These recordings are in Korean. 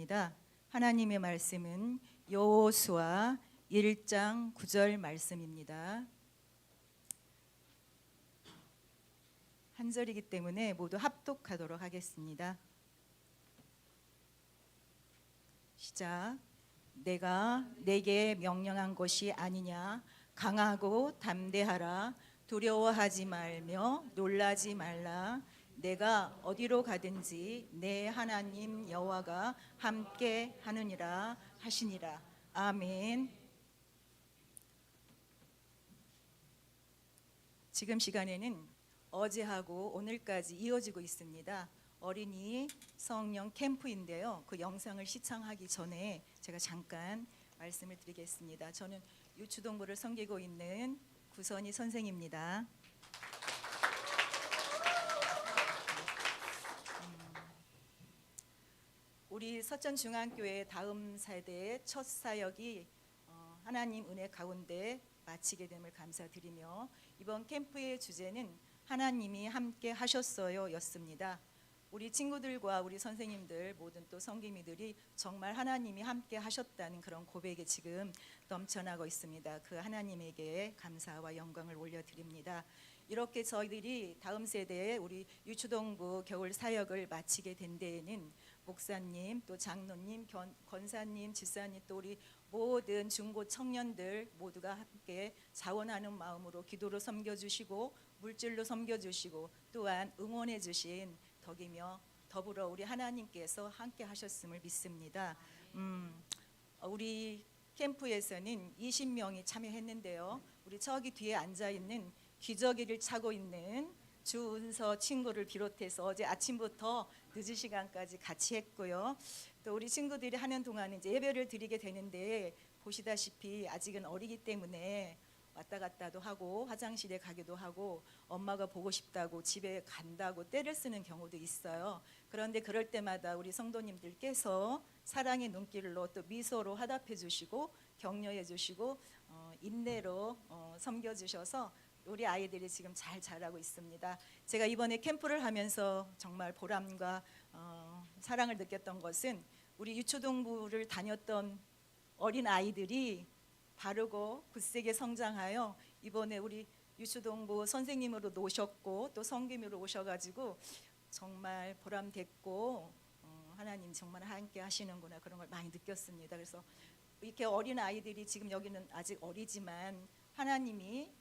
하겠습니다. 하나님의 말씀은 여호수아 1장 9절 말씀입니다. 한 절이기 때문에 모두 합독하도록 하겠습니다. 시작. 내가 내게 명령한 것이 아니냐. 강하고 담대하라. 두려워하지 말며 놀라지 말라. 내가 어디로 가든지 내 하나님 여호와가 함께 하느니라 하시니라. 아멘. 지금 시간에는 어제하고 오늘까지 이어지고 있습니다. 어린이 성령 캠프인데요. 그 영상을 시청하기 전에 제가 잠깐 말씀을 드리겠습니다. 저는 유초동부를 섬기고 있는 구선희 선생입니다. 우리 서천중앙교회 다음 세대의 첫 사역이 하나님 은혜 가운데 마치게 됨을 감사드리며 이번 캠프의 주제는 하나님이 함께 하셨어요 였습니다. 우리 친구들과 우리 선생님들 모든 또 성기미들이 정말 하나님이 함께 하셨다는 그런 고백이 지금 넘쳐나고 있습니다. 그 하나님에게 감사와 영광을 올려드립니다. 이렇게 저희들이 다음 세대에 우리 유초동부 겨울 사역을 마치게 된 데에는 목사님, 또 장로님, 권사님, 집사님, 또 우리 모든 중고 청년들 모두가 함께 자원하는 마음으로 기도로 섬겨주시고 물질로 섬겨주시고 또한 응원해주신 덕이며 더불어 우리 하나님께서 함께 하셨음을 믿습니다. 우리 캠프에서는 20명이 참여했는데요. 우리 저기 뒤에 앉아있는 기저귀를 차고 있는 주은서 친구를 비롯해서 어제 아침부터 늦은 시간까지 같이 했고요. 또 우리 친구들이 하는 동안 이제 예배를 드리게 되는데 보시다시피 아직은 어리기 때문에 왔다 갔다도 하고 화장실에 가기도 하고 엄마가 보고 싶다고 집에 간다고 떼를 쓰는 경우도 있어요. 그런데 그럴 때마다 우리 성도님들께서 사랑의 눈길로 또 미소로 화답해 주시고 격려해 주시고 인내로 섬겨 주셔서 우리 아이들이 지금 잘 자라고 있습니다. 제가 이번에 캠프를 하면서 정말 보람과 사랑을 느꼈던 것은 우리 유초동부를 다녔던 어린 아이들이 바르고 굳세게 성장하여 이번에 우리 유초동부 선생님으로 오셨고 또 성김으로 오셔가지고 정말 보람됐고 하나님 정말 함께 하시는구나 그런 걸 많이 느꼈습니다. 그래서 이렇게 어린 아이들이 지금 여기는 아직 어리지만 하나님이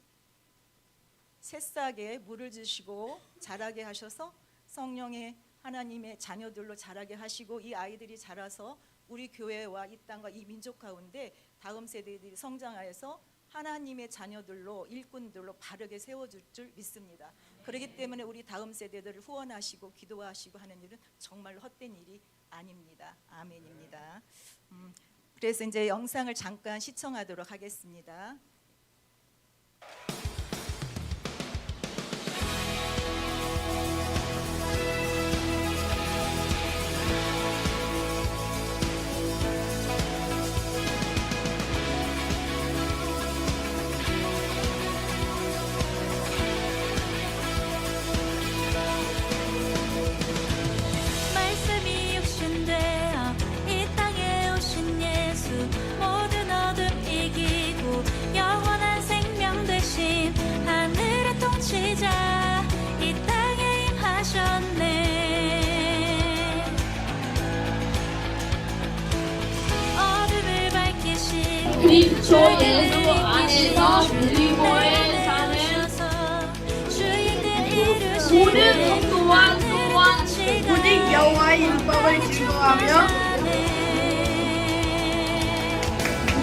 새싹에 물을 주시고 자라게 하셔서 성령의 하나님의 자녀들로 자라게 하시고 이 아이들이 자라서 우리 교회와 이 땅과 이 민족 가운데 다음 세대들이 성장하여서 하나님의 자녀들로 일꾼들로 바르게 세워줄 줄 믿습니다. 그렇기 때문에 우리 다음 세대들을 후원하시고 기도하시고 하는 일은 정말로 헛된 일이 아닙니다. 아멘입니다. 그래서 이제 영상을 잠깐 시청하도록 하겠습니다. 그리스도 예수 안에서 그리고에 사는 모든 성도와 또한 오직 여호와의 율법을 즐거워하며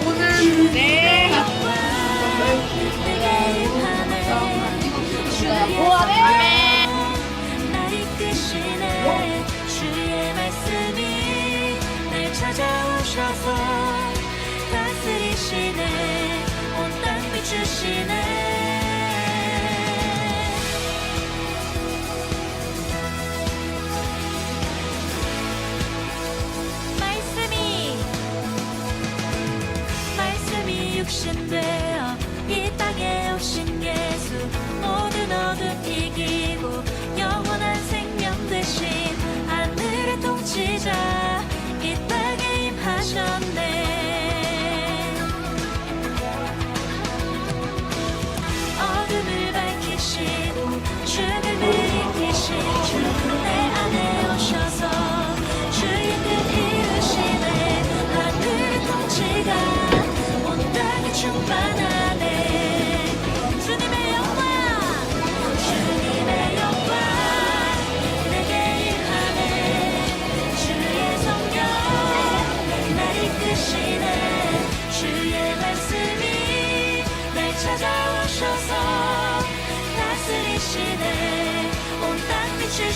모든 내 아멘. 날 이끄시네 주의 말씀이 날 찾아오셔서 다스리시네 온 땅 비추시네 말씀이 육신되어 이 땅에 오신 예수 모든 어둠 이기고 영원한 생명 되신 하늘의 통치자 이 땅에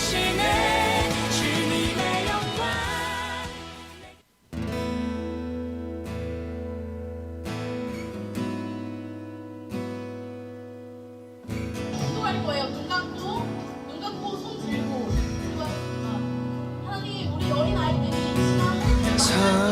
주시네 주님의 영광 기도할 거예요. 눈 감고 손 들고 기도하겠습니다. 하나님, 우리 어린 아이들이 신앙을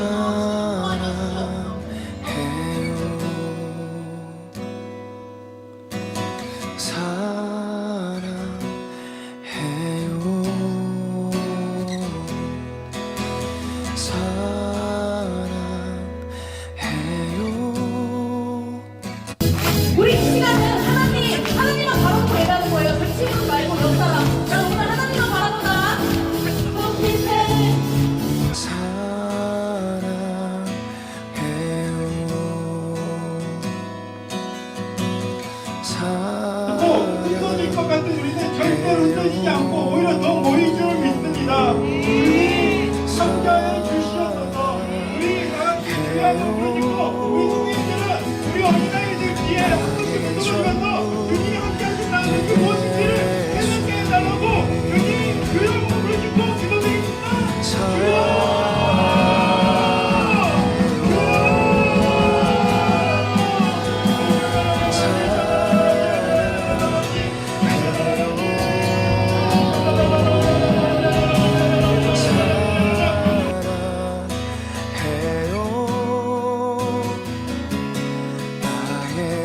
우리 이 시간은 하나님만 바라보고 얘기하는 거예요. 그 친구 말고 옆 사람. 나 오늘 하나님만 바라보자. 웃어질 것 같은 우리는 절대로 웃어지지 않고 오히려 더 모일 줄 믿습니다. 함께하여 주시옵소서. 우리 다같이 주야로 부르짖고 우리 성인들은 우리 어린아이들 뒤에 한 번씩 웃어가면서 주님이 함께하신다는 그 무엇인지를 생각해 해달라고 주님 주여 부르짖고 기도드립니다. 주여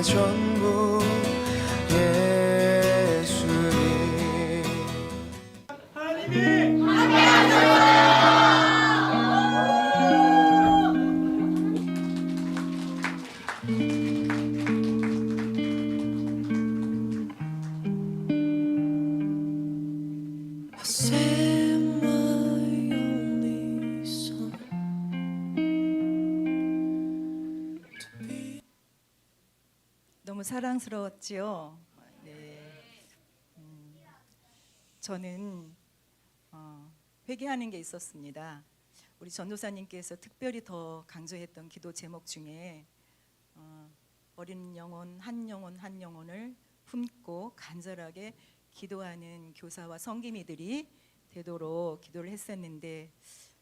전부 예수님 하나님이 Say my only son 너무 사랑스러웠지요. 네. 저는 회개하는 게 있었습니다. 우리 전도사님께서 특별히 더 강조했던 기도 제목 중에 어린 영혼 한 영혼을 품고 간절하게 기도하는 교사와 성기미들이 되도록 기도를 했었는데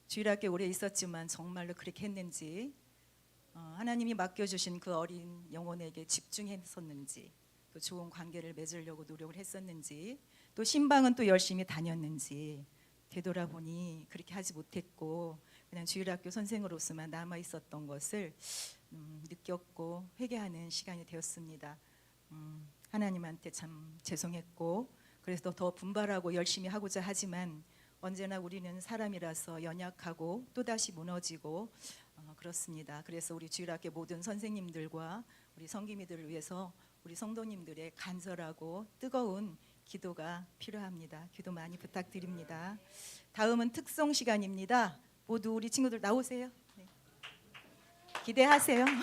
주일학교 오래 있었지만 정말로 그렇게 했는지 하나님이 맡겨주신 그 어린 영혼에게 집중했었는지 또 좋은 관계를 맺으려고 노력을 했었는지 또 신방은 또 열심히 다녔는지 되돌아보니 그렇게 하지 못했고 그냥 주일학교 선생으로서만 남아 있었던 것을 느꼈고 회개하는 시간이 되었습니다. 하나님한테 참 죄송했고 그래서 더 분발하고 열심히 하고자 하지만 언제나 우리는 사람이라서 연약하고 또다시 무너지고 그렇습니다. 그래서 우리 주일학교 모든 선생님들과 우리 성기미들을 위해서 우리 성도님들의 간절하고 뜨거운 기도가 필요합니다. 기도 많이 부탁드립니다. 다음은 특송 시간입니다. 모두 우리 친구들 나오세요. 네. 기대하세요. 네.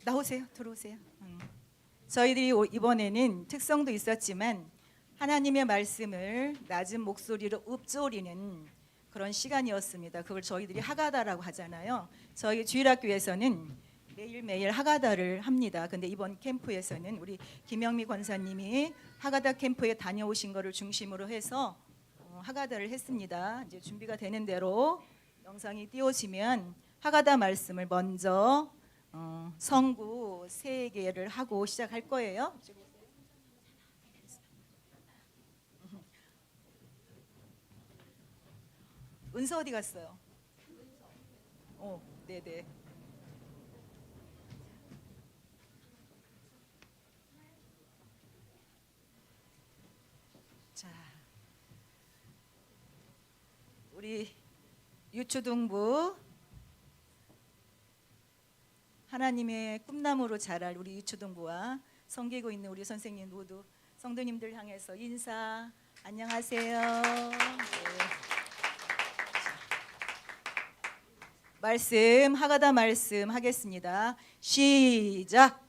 나오세요. 들어오세요. 저희들이 이번에는 특성도 있었지만 하나님의 말씀을 낮은 목소리로 읊조리는 그런 시간이었습니다. 그걸 저희들이 하가다라고 하잖아요. 저희 주일학교에서는 매일매일 하가다를 합니다. 근데 이번 캠프에서는 우리 김영미 권사님이 하가다 캠프에 다녀오신 것을 중심으로 해서 하가다를 했습니다. 이제 준비가 되는 대로 영상이 띄워지면 하가다 말씀을 먼저 성구 3개를 하고 시작할 거예요. 은서 어디 갔어요? 네네. 자, 우리 유초등부 하나님의 꿈나무로 자랄 우리 유초등부와 섬기고 있는 우리 선생님 모두 성도님들 향해서 인사 안녕하세요. 네. 말씀 하가다 말씀 하겠습니다. 시작.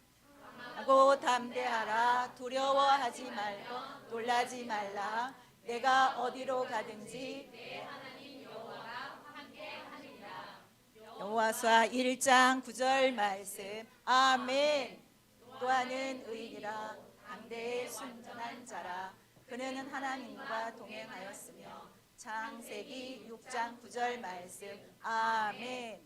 하고 담대하라. 두려워하지 말고 놀라지 말라. 내가 어디로 가든지 내 하나님 여호와가 함께하리라. 여호와서 1장 9절 말씀. 아멘. 기도하는 의인이라 강대의 순전한 자라. 그는 하나님과 동행하였으며. 창세기 6장 9절 말씀. 아멘.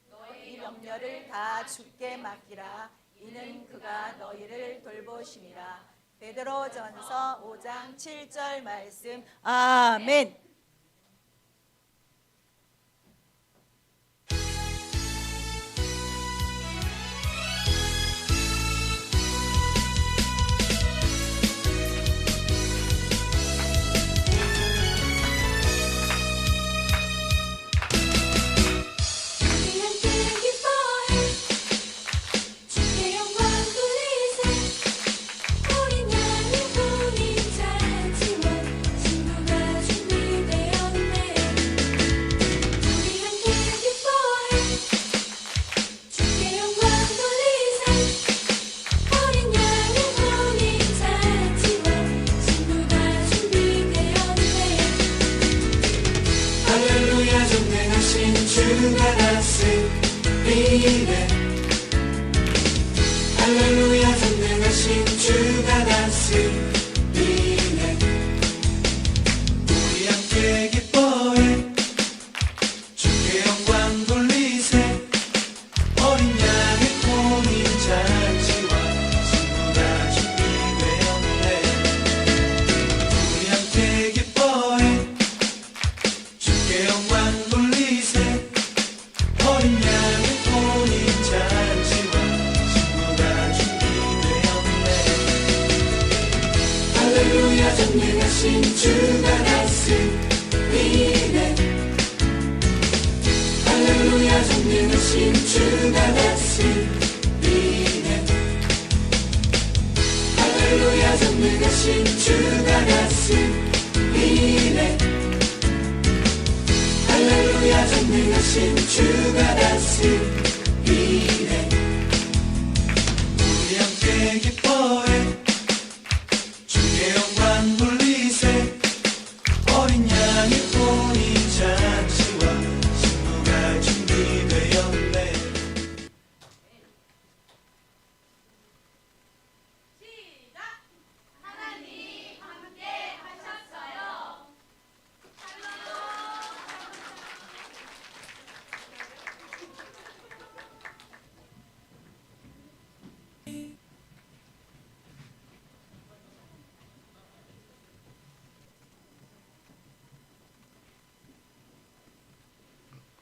너희 염려를 다 주께 맡기라. 이는 그가 너희를 돌보심이라. 베드로전서 5장 7절 말씀. 아멘. 우리 함께 기뻐해 주께 영광 돌리세 어린 양의 혼인 잔치와 신부가 준비되었네. 우리 함께 기뻐해 주께 영광 돌리세 어린 양의 혼인 잔치와 신부가 준비되었네. 할렐루야 전능하신 주가 다스리네. 할렐루야 전능하신 주가 다스리네. 우리 함께 기뻐해 주께 영광 돌리세 어린 양의 혼인 잔치와 신부가 준비되었네. 우리 함께 기뻐해 주께 영광 돌리세 어린 양의 혼인 잔치와 신부가 준비되었네. 할렐루야 전능하신 주가 다스리네. 할렐루야 전능하신 주가 다스리네. 할렐루야 전능하신 주가 다스리네. 할렐루야 전능하신 주가 다스리네. 우리 함께 기뻐해 주께 영광 돌리세 어린 양의 혼인 잔치와 신부가 준비되었네.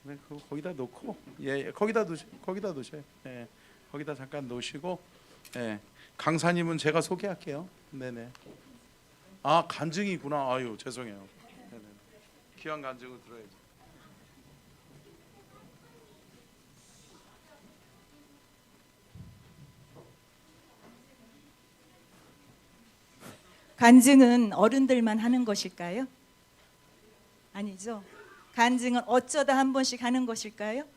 네, 그거 거기다 놓고 거기다 놓으셔요. 예, 거기다 잠깐 놓으시고 강사님은 제가 소개할게요. 네네. 아 간증이구나. 아유 죄송해요. 네네. 귀한 간증을 들어야지. 간증은 어른들만 하는 것일까요? 아니죠. 간증은 어쩌다 한 번씩 하는 것일까요?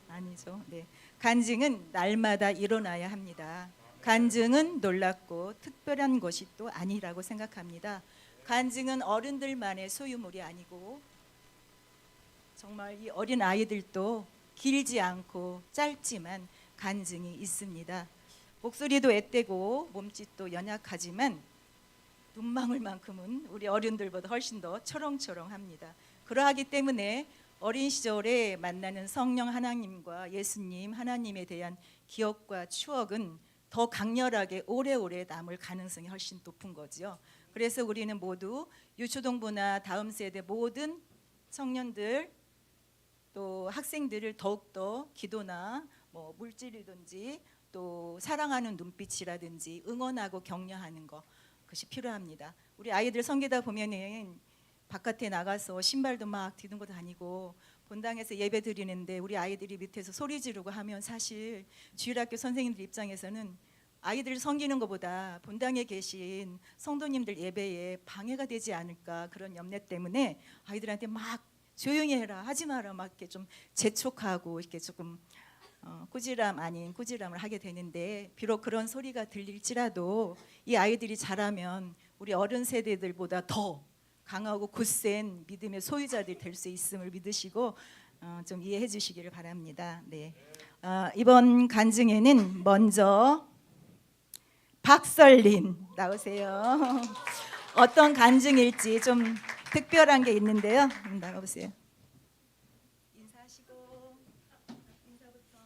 아니죠. 네. 간증은 날마다 일어나야 합니다. 간증은 놀랍고 특별한 것이 또 아니라고 생각합니다. 간증은 어른들만의 소유물이 아니고 정말 이 어린 아이들도 길지 않고 짧지만 간증이 있습니다. 목소리도 앳되고 몸짓도 연약하지만 눈망울만큼은 우리 어른들보다 훨씬 더 초롱초롱합니다. 그러하기 때문에 어린 시절에 만나는 성령 하나님과 예수님 하나님에 대한 기억과 추억은 더 강렬하게 오래오래 남을 가능성이 훨씬 높은 거죠. 그래서 우리는 모두 유초동부나 다음 세대 모든 청년들 또 학생들을 더욱더 기도나 뭐 물질이든지 또 사랑하는 눈빛이라든지 응원하고 격려하는 것, 그것이 필요합니다. 우리 아이들 섬기다 보면은 바깥에 나가서 신발도 막 디듬고 다니고 본당에서 예배 드리는데 우리 아이들이 밑에서 소리 지르고 하면 사실 주일학교 선생님들 입장에서는 아이들을 섬기는 것보다 본당에 계신 성도님들 예배에 방해가 되지 않을까 그런 염려 때문에 아이들한테 막 조용히 해라 하지 마라 막 이렇게 좀 재촉하고 이렇게 조금 꾸지람 아닌 꾸지람을 하게 되는데, 비록 그런 소리가 들릴지라도 이 아이들이 자라면 우리 어른 세대들보다 더 강하고 굳센 믿음의 소유자들이 될 수 있음을 믿으시고 좀 이해해 주시기를 바랍니다. 네. 이번 간증에는 먼저 박설린 나오세요. 어떤 간증일지 좀 특별한 게 있는데요. 나가보세요. 인사하시고 인사부터.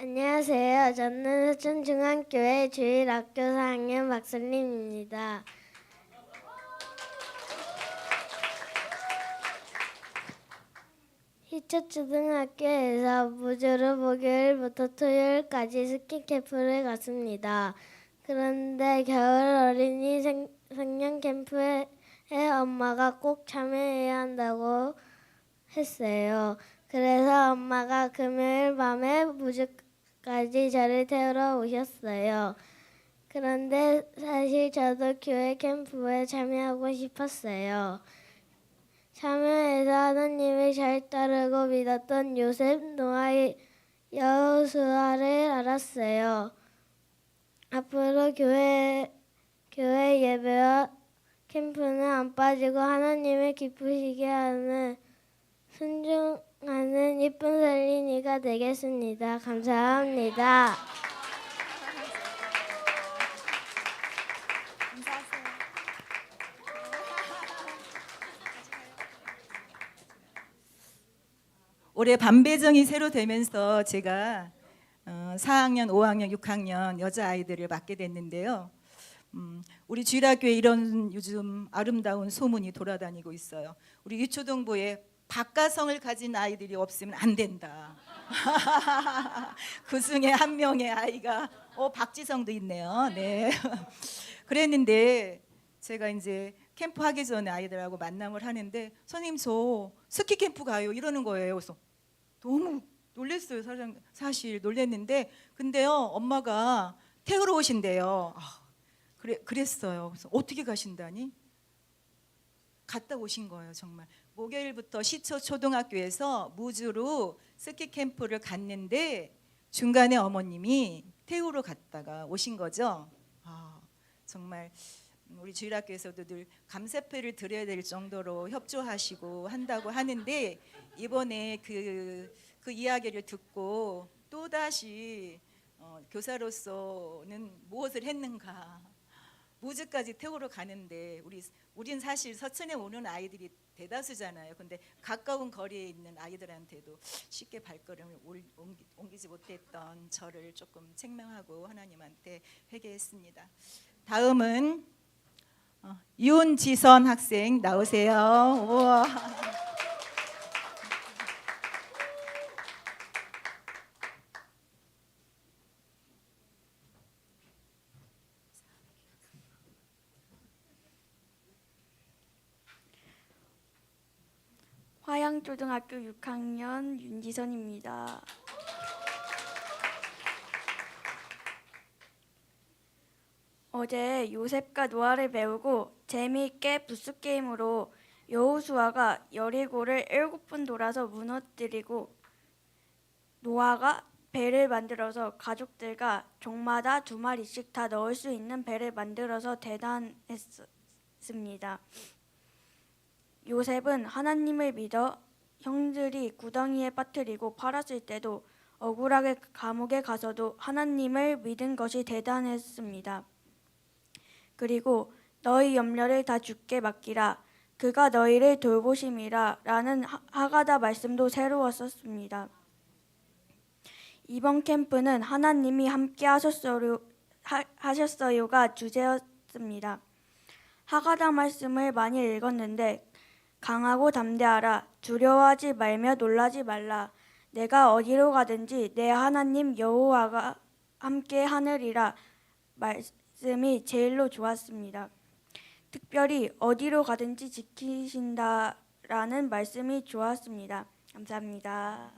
안녕하세요. 저는 서천중앙교회 주일학교 4학년 박설림입니다. 희초초등학교에서 무주로 목요일부터 토요일까지 스키 캠프를 갔습니다. 그런데 겨울 어린이 성령 캠프에 엄마가 꼭 참여해야 한다고 했어요. 그래서 엄마가 금요일 밤에 무주까지 저를 태우러 오셨어요. 그런데 사실 저도 교회 캠프에 참여하고 싶었어요. 참여해서 하나님을 잘 따르고 믿었던 요셉, 노아, 여호수아를 알았어요. 앞으로 교회 예배와 캠프는 안 빠지고 하나님을 기쁘시게 하는 순종하는 이쁜 설린이가 되겠습니다. 감사합니다. 올해 반배정이 새로 되면서 제가 4학년, 5학년, 6학년 여자아이들을 맡게 됐는데요. 우리 주일학교에 이런 요즘 아름다운 소문이 돌아다니고 있어요. 우리 유초동부에 박가성을 가진 아이들이 없으면 안 된다. 그 중에 한 명의 아이가 박지성도 있네요. 네. 그랬는데 제가 이제 캠프 하기 전에 아이들하고 만남을 하는데 선생님 저 스키 캠프 가요 이러는 거예요. 그래서 너무 놀랐어요. 사실 놀랐는데 근데요 엄마가 태우러 오신대요. 그랬어요. 그래서 어떻게 가신다니? 갔다 오신 거예요. 정말 목요일부터 시초 초등학교에서 무주로 스키 캠프를 갔는데 중간에 어머님이 태우러 갔다가 오신 거죠. 정말 우리 주일학교에서도 늘 감사패를 드려야 될 정도로 협조하시고 한다고 하는데 이번에 그 이야기를 듣고 또 다시 교사로서는 무엇을 했는가? 무주까지 태우러 가는데 우린 사실 서천에 오는 아이들이 대다수잖아요. 근데 가까운 거리에 있는 아이들한테도 쉽게 발걸음을 옮기지 못했던 저를 조금 책망하고 하나님한테 회개했습니다. 다음은 윤지선 학생 나오세요. 우와. 화양초등학교 6학년 윤지선입니다. 어제 요셉과 노아를 배우고 재미있게 부스게임으로 여호수아가 여리고를 7번 돌아서 무너뜨리고 노아가 배를 만들어서 가족들과 종마다 2마리씩 다 넣을 수 있는 배를 만들어서 대단했습니다. 요셉은 하나님을 믿어 형들이 구덩이에 빠뜨리고 팔았을 때도 억울하게 감옥에 가서도 하나님을 믿은 것이 대단했습니다. 그리고 너희 염려를 다 주께 맡기라. 그가 너희를 돌보심이라 라는 하가다 말씀도 새로웠었습니다. 이번 캠프는 하나님이 함께 하셨어요가 주제였습니다. 하가다 말씀을 많이 읽었는데 강하고 담대하라. 두려워하지 말며 놀라지 말라. 내가 어디로 가든지 내 하나님 여호와가 함께 하느리라 말씀이 제일로 좋았습니다. 특별히 어디로 가든지 지키신다라는 말씀이 좋았습니다. 감사합니다.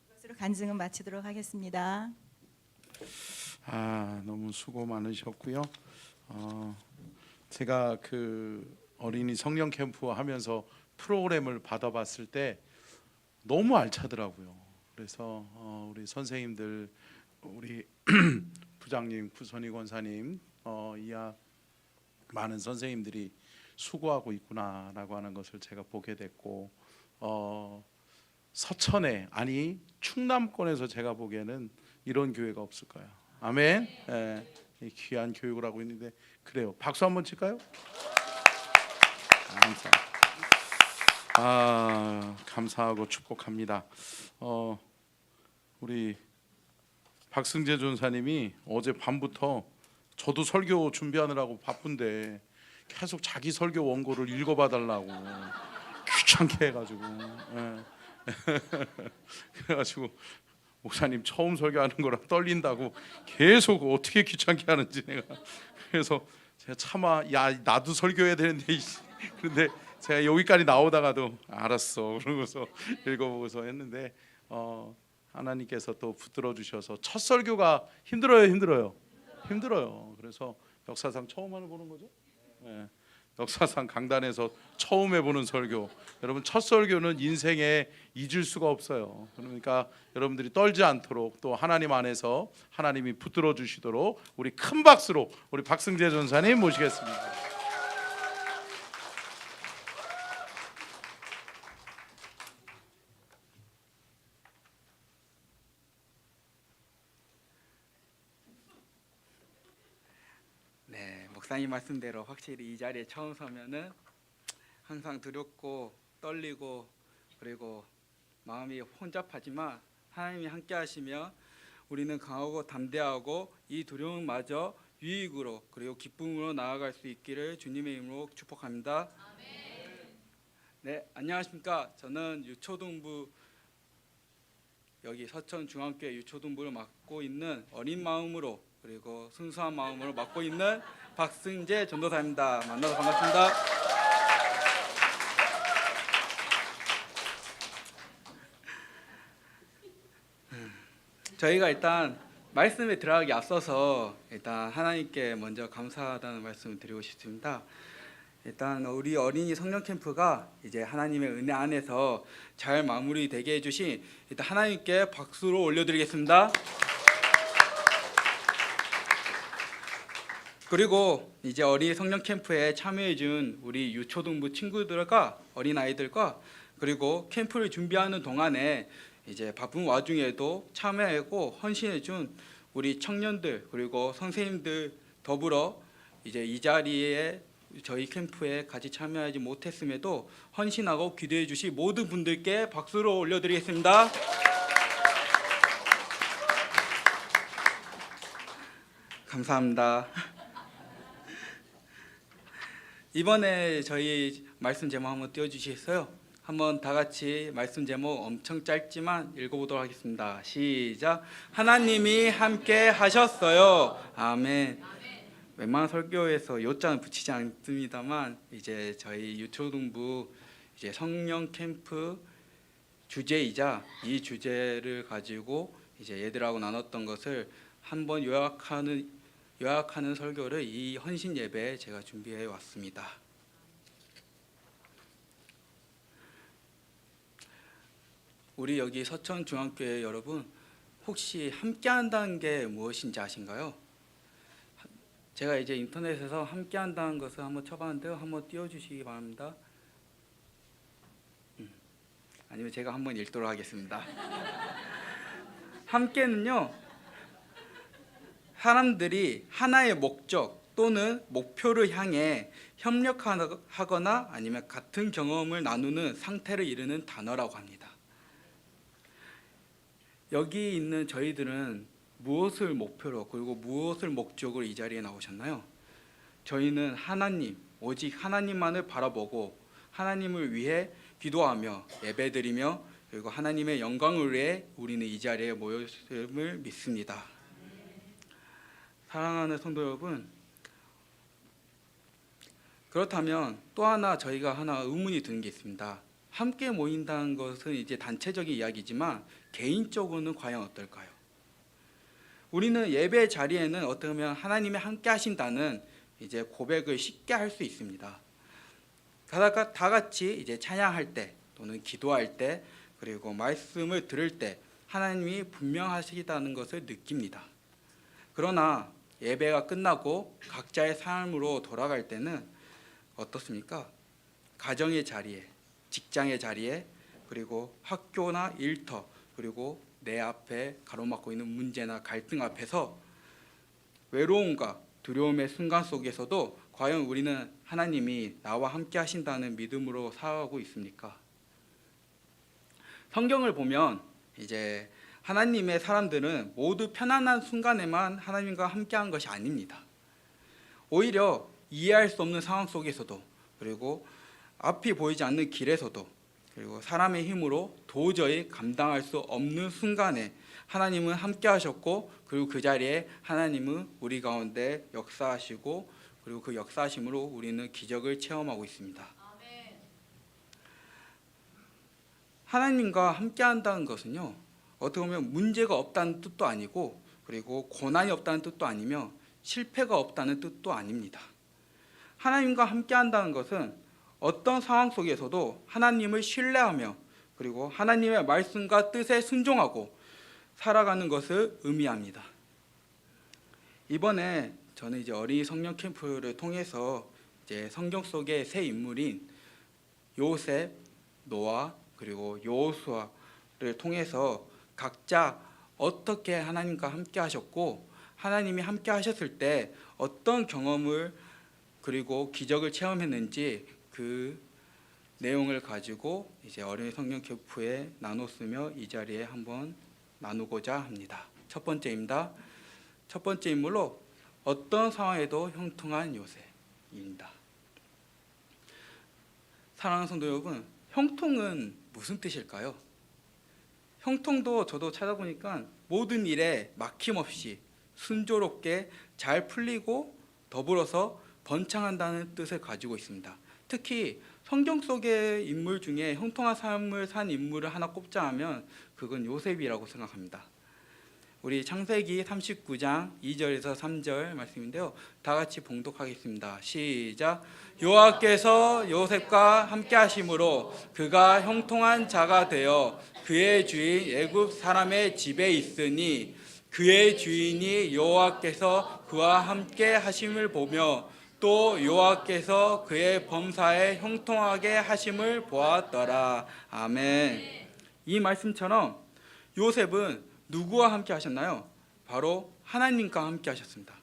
이것으로 간증은 마치도록 하겠습니다. 너무 수고 많으셨고요. 제가 그 어린이 성령 캠프 하면서 프로그램을 받아봤을 때 너무 알차더라고요. 그래서 우리 선생님들, 우리 부장님, 구선희 권사님, 이하 많은 선생님들이 수고하고 있구나라고 하는 것을 제가 보게 됐고, 서천에, 아니 충남권에서 제가 보기에는 이런 교회가 없을 거예요. 아멘. 예, 이 귀한 교육을 하고 있는데, 그래요. 박수 한번 칠까요? 감사하고 축복합니다. 우리 박승재 전사님이 어제 밤부터, 저도 설교 준비하느라고 바쁜데 계속 자기 설교 원고를 읽어봐 달라고 귀찮게 해가지고 그래가지고 목사님 처음 설교하는 거라 떨린다고 계속 어떻게 귀찮게 하는지 내가, 그래서 제가 차마 야 나도 설교해야 되는데 그런데 제가 여기까지 나오다가도 알았어 그러고서 읽어보고서 했는데, 하나님께서 또 붙들어 주셔서 첫 설교가 힘들어요. 그래서 역사상 처음 하는 보는 거죠. 네. 역사상 강단에서 처음 해보는 설교. 여러분, 첫 설교는 인생에 잊을 수가 없어요. 그러니까 여러분들이 떨지 않도록, 또 하나님 안에서 하나님이 붙들어 주시도록 우리 큰 박수로 우리 박승재 전사님 모시겠습니다. 네, 목사님 말씀대로 확실히 이 자리에 처음 서면은 항상 두렵고 떨리고 그리고 마음이 혼잡하지만 하나님이 함께 하시면 우리는 강하고 담대하고 이 두려움마저 유익으로 그리고 기쁨으로 나아갈 수 있기를 주님의 이름으로 축복합니다. 네, 안녕하십니까. 저는 유초등부, 여기 서천중앙교회 유초등부를 맡고 있는 어린 마음으로 그리고 순수한 마음으로 맡고 있는 박승재 전도사입니다. 만나서 반갑습니다. 저희가 일단 말씀에 들어가기 앞서서 일단 하나님께 먼저 감사하다는 말씀을 드리고 싶습니다. 일단 우리 어린이 성령 캠프가 이제 하나님의 은혜 안에서 잘 마무리되게 해주신 일단 하나님께 박수로 올려드리겠습니다. 그리고 이제 어린이 성령 캠프에 참여해준 우리 유초등부 친구들과 어린아이들과 그리고 캠프를 준비하는 동안에 이제 바쁜 와중에도 참여하고 헌신해준 우리 청년들 그리고 선생님들 더불어 이제 이 자리에 저희 캠프에 같이 참여하지 못했음에도 헌신하고 기도해 주신 모든 분들께 박수로 올려드리겠습니다. 감사합니다. 이번에 저희 말씀 제목 한번 띄워주시겠어요? 한번 다 같이 말씀 제목 엄청 짧지만 읽어보도록 하겠습니다. 시작. 하나님이 함께 하셨어요. 아멘. 웬만한 설교에서 요자는 붙이지 않습니다만 이제 저희 유초등부 이제 성령 캠프 주제이자 이 주제를 가지고 이제 얘들하고 나눴던 것을 한번 요약하는 설교를 이 헌신 예배에 제가 준비해 왔습니다. 우리 여기 서천중앙교회 여러분, 혹시 함께한다는 게 무엇인지 아신가요? 제가 이제 인터넷에서 함께한다는 것을 한번 쳐봤는데요. 한번 띄워주시기 바랍니다. 아니면 제가 한번 읽도록 하겠습니다. 함께는요, 사람들이 하나의 목적 또는 목표를 향해 협력하거나 아니면 같은 경험을 나누는 상태를 이르는 단어라고 합니다. 여기 있는 저희들은 무엇을 목표로 그리고 무엇을 목적으로 이 자리에 나오셨나요? 저희는 하나님, 오직 하나님만을 바라보고 하나님을 위해 기도하며 예배드리며 그리고 하나님의 영광을 위해 우리는 이 자리에 모였음을 믿습니다. 사랑하는 성도 여러분, 그렇다면 또 하나 저희가 하나 의문이 드는 게 있습니다. 함께 모인다는 것은 이제 단체적인 이야기지만 개인적으로는 과연 어떨까요? 우리는 예배 자리에는 어떻게 보면 하나님이 함께 하신다는 이제 고백을 쉽게 할 수 있습니다. 다 같이 이제 찬양할 때 또는 기도할 때 그리고 말씀을 들을 때 하나님이 분명하시다는 것을 느낍니다. 그러나 예배가 끝나고 각자의 삶으로 돌아갈 때는 어떻습니까? 가정의 자리에, 직장의 자리에, 그리고 학교나 일터, 그리고 내 앞에 가로막고 있는 문제나 갈등 앞에서 외로움과 두려움의 순간 속에서도 과연 우리는 하나님이 나와 함께 하신다는 믿음으로 살아가고 있습니까? 성경을 보면 이제 하나님의 사람들은 모두 편안한 순간에만 하나님과 함께한 것이 아닙니다. 오히려 이해할 수 없는 상황 속에서도, 그리고 앞이 보이지 않는 길에서도, 그리고 사람의 힘으로 도저히 감당할 수 없는 순간에 하나님은 함께 하셨고, 그리고 그 자리에 하나님은 우리 가운데 역사하시고, 그리고 그 역사하심으로 우리는 기적을 체험하고 있습니다. 하나님과 함께 한다는 것은요, 어떻게 보면 문제가 없다는 뜻도 아니고, 그리고 고난이 없다는 뜻도 아니며 실패가 없다는 뜻도 아닙니다. 하나님과 함께 한다는 것은 어떤 상황 속에서도 하나님을 신뢰하며, 그리고 하나님의 말씀과 뜻에 순종하고 살아가는 것을 의미합니다. 이번에 저는 이제 어린이 성령 캠프를 통해서 이제 성경 속의 세 인물인 요셉, 노아, 그리고 여호수아를 통해서 각자 어떻게 하나님과 함께 하셨고, 하나님이 함께 하셨을 때 어떤 경험을, 그리고 기적을 체험했는지 그 내용을 가지고 이제 어린이 성령 캠프에 나눴으며 이 자리에 한번 나누고자 합니다. 첫 번째입니다. 첫 번째 인물로 어떤 상황에도 형통한 요셉입니다. 사랑하는 성도 여러분, 형통은 무슨 뜻일까요? 형통도 저도 찾아보니까 모든 일에 막힘없이 순조롭게 잘 풀리고 더불어서 번창한다는 뜻을 가지고 있습니다. 특히 성경 속의 인물 중에 형통한 삶을 산 인물을 하나 꼽자 하면 그건 요셉이라고 생각합니다. 우리 창세기 39장 2절에서 3절 말씀인데요. 다 같이 봉독하겠습니다. 시작. 여호와께서 요셉과 함께 하심으로 그가 형통한 자가 되어 그의 주인 애굽 사람의 집에 있으니 그의 주인이 여호와께서 그와 함께 하심을 보며 또 여호와께서 그의 범사에 형통하게 하심을 보았더라. 아멘. 이 말씀처럼 요셉은 누구와 함께 하셨나요? 바로 하나님과 함께 하셨습니다.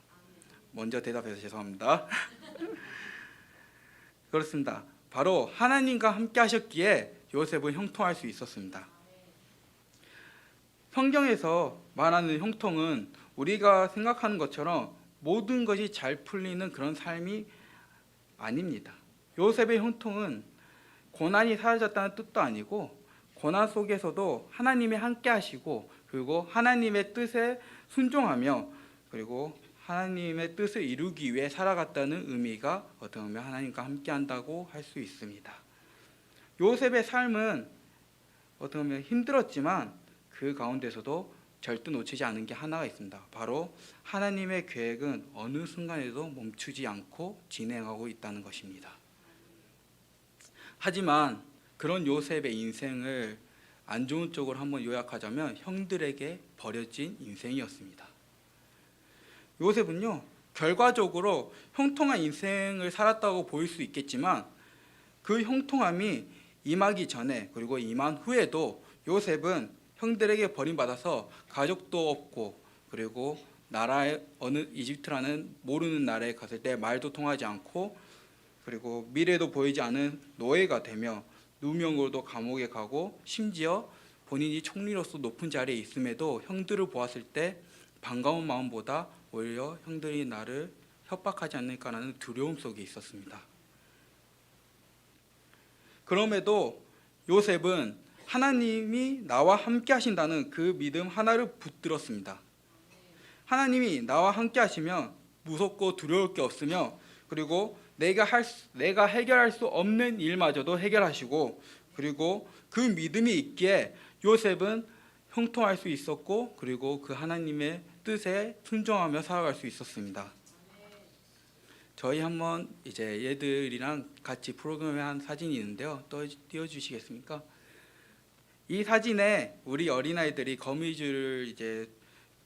먼저 대답해서 죄송합니다. 그렇습니다. 바로 하나님과 함께 하셨기에 요셉은 형통할 수 있었습니다. 성경에서 말하는 형통은 우리가 생각하는 것처럼 모든 것이 잘 풀리는 그런 삶이 아닙니다. 요셉의 형통은 고난이 사라졌다는 뜻도 아니고, 고난 속에서도 하나님이 함께 하시고, 그리고 하나님의 뜻에 순종하며, 그리고 하나님의 뜻을 이루기 위해 살아갔다는 의미가 어떻게 보면 하나님과 함께 한다고 할 수 있습니다. 요셉의 삶은 어떻게 보면 힘들었지만 그 가운데서도 절대 놓치지 않은 게 하나가 있습니다. 바로 하나님의 계획은 어느 순간에도 멈추지 않고 진행하고 있다는 것입니다. 하지만 그런 요셉의 인생을 안 좋은 쪽으로 한번 요약하자면 형들에게 버려진 인생이었습니다. 요셉은요, 결과적으로 형통한 인생을 살았다고 보일 수 있겠지만 그 형통함이 임하기 전에, 그리고 임한 후에도 요셉은 형들에게 버림받아서 가족도 없고, 그리고 나라의 어느 이집트라는 모르는 나라에 갔을 때 말도 통하지 않고, 그리고 미래도 보이지 않은 노예가 되며 누명으로도 감옥에 가고, 심지어 본인이 총리로서 높은 자리에 있음에도 형들을 보았을 때 반가운 마음보다 오히려 형들이 나를 협박하지 않을까라는 두려움 속에 있었습니다. 그럼에도 요셉은 하나님이 나와 함께 하신다는 그 믿음 하나를 붙들었습니다. 하나님이 나와 함께 하시면 무섭고 두려울 게 없으며, 그리고 내가 해결할 수 없는 일마저도 해결하시고, 그리고 그 믿음이 있기에 요셉은 형통할 수 있었고, 그리고 그 하나님의 뜻에 순종하며 살아갈 수 있었습니다. 저희 한번 이제 얘들이랑 같이 프로그램에 한 사진이 있는데요. 띄워주시겠습니까? 이 사진에 우리 어린아이들이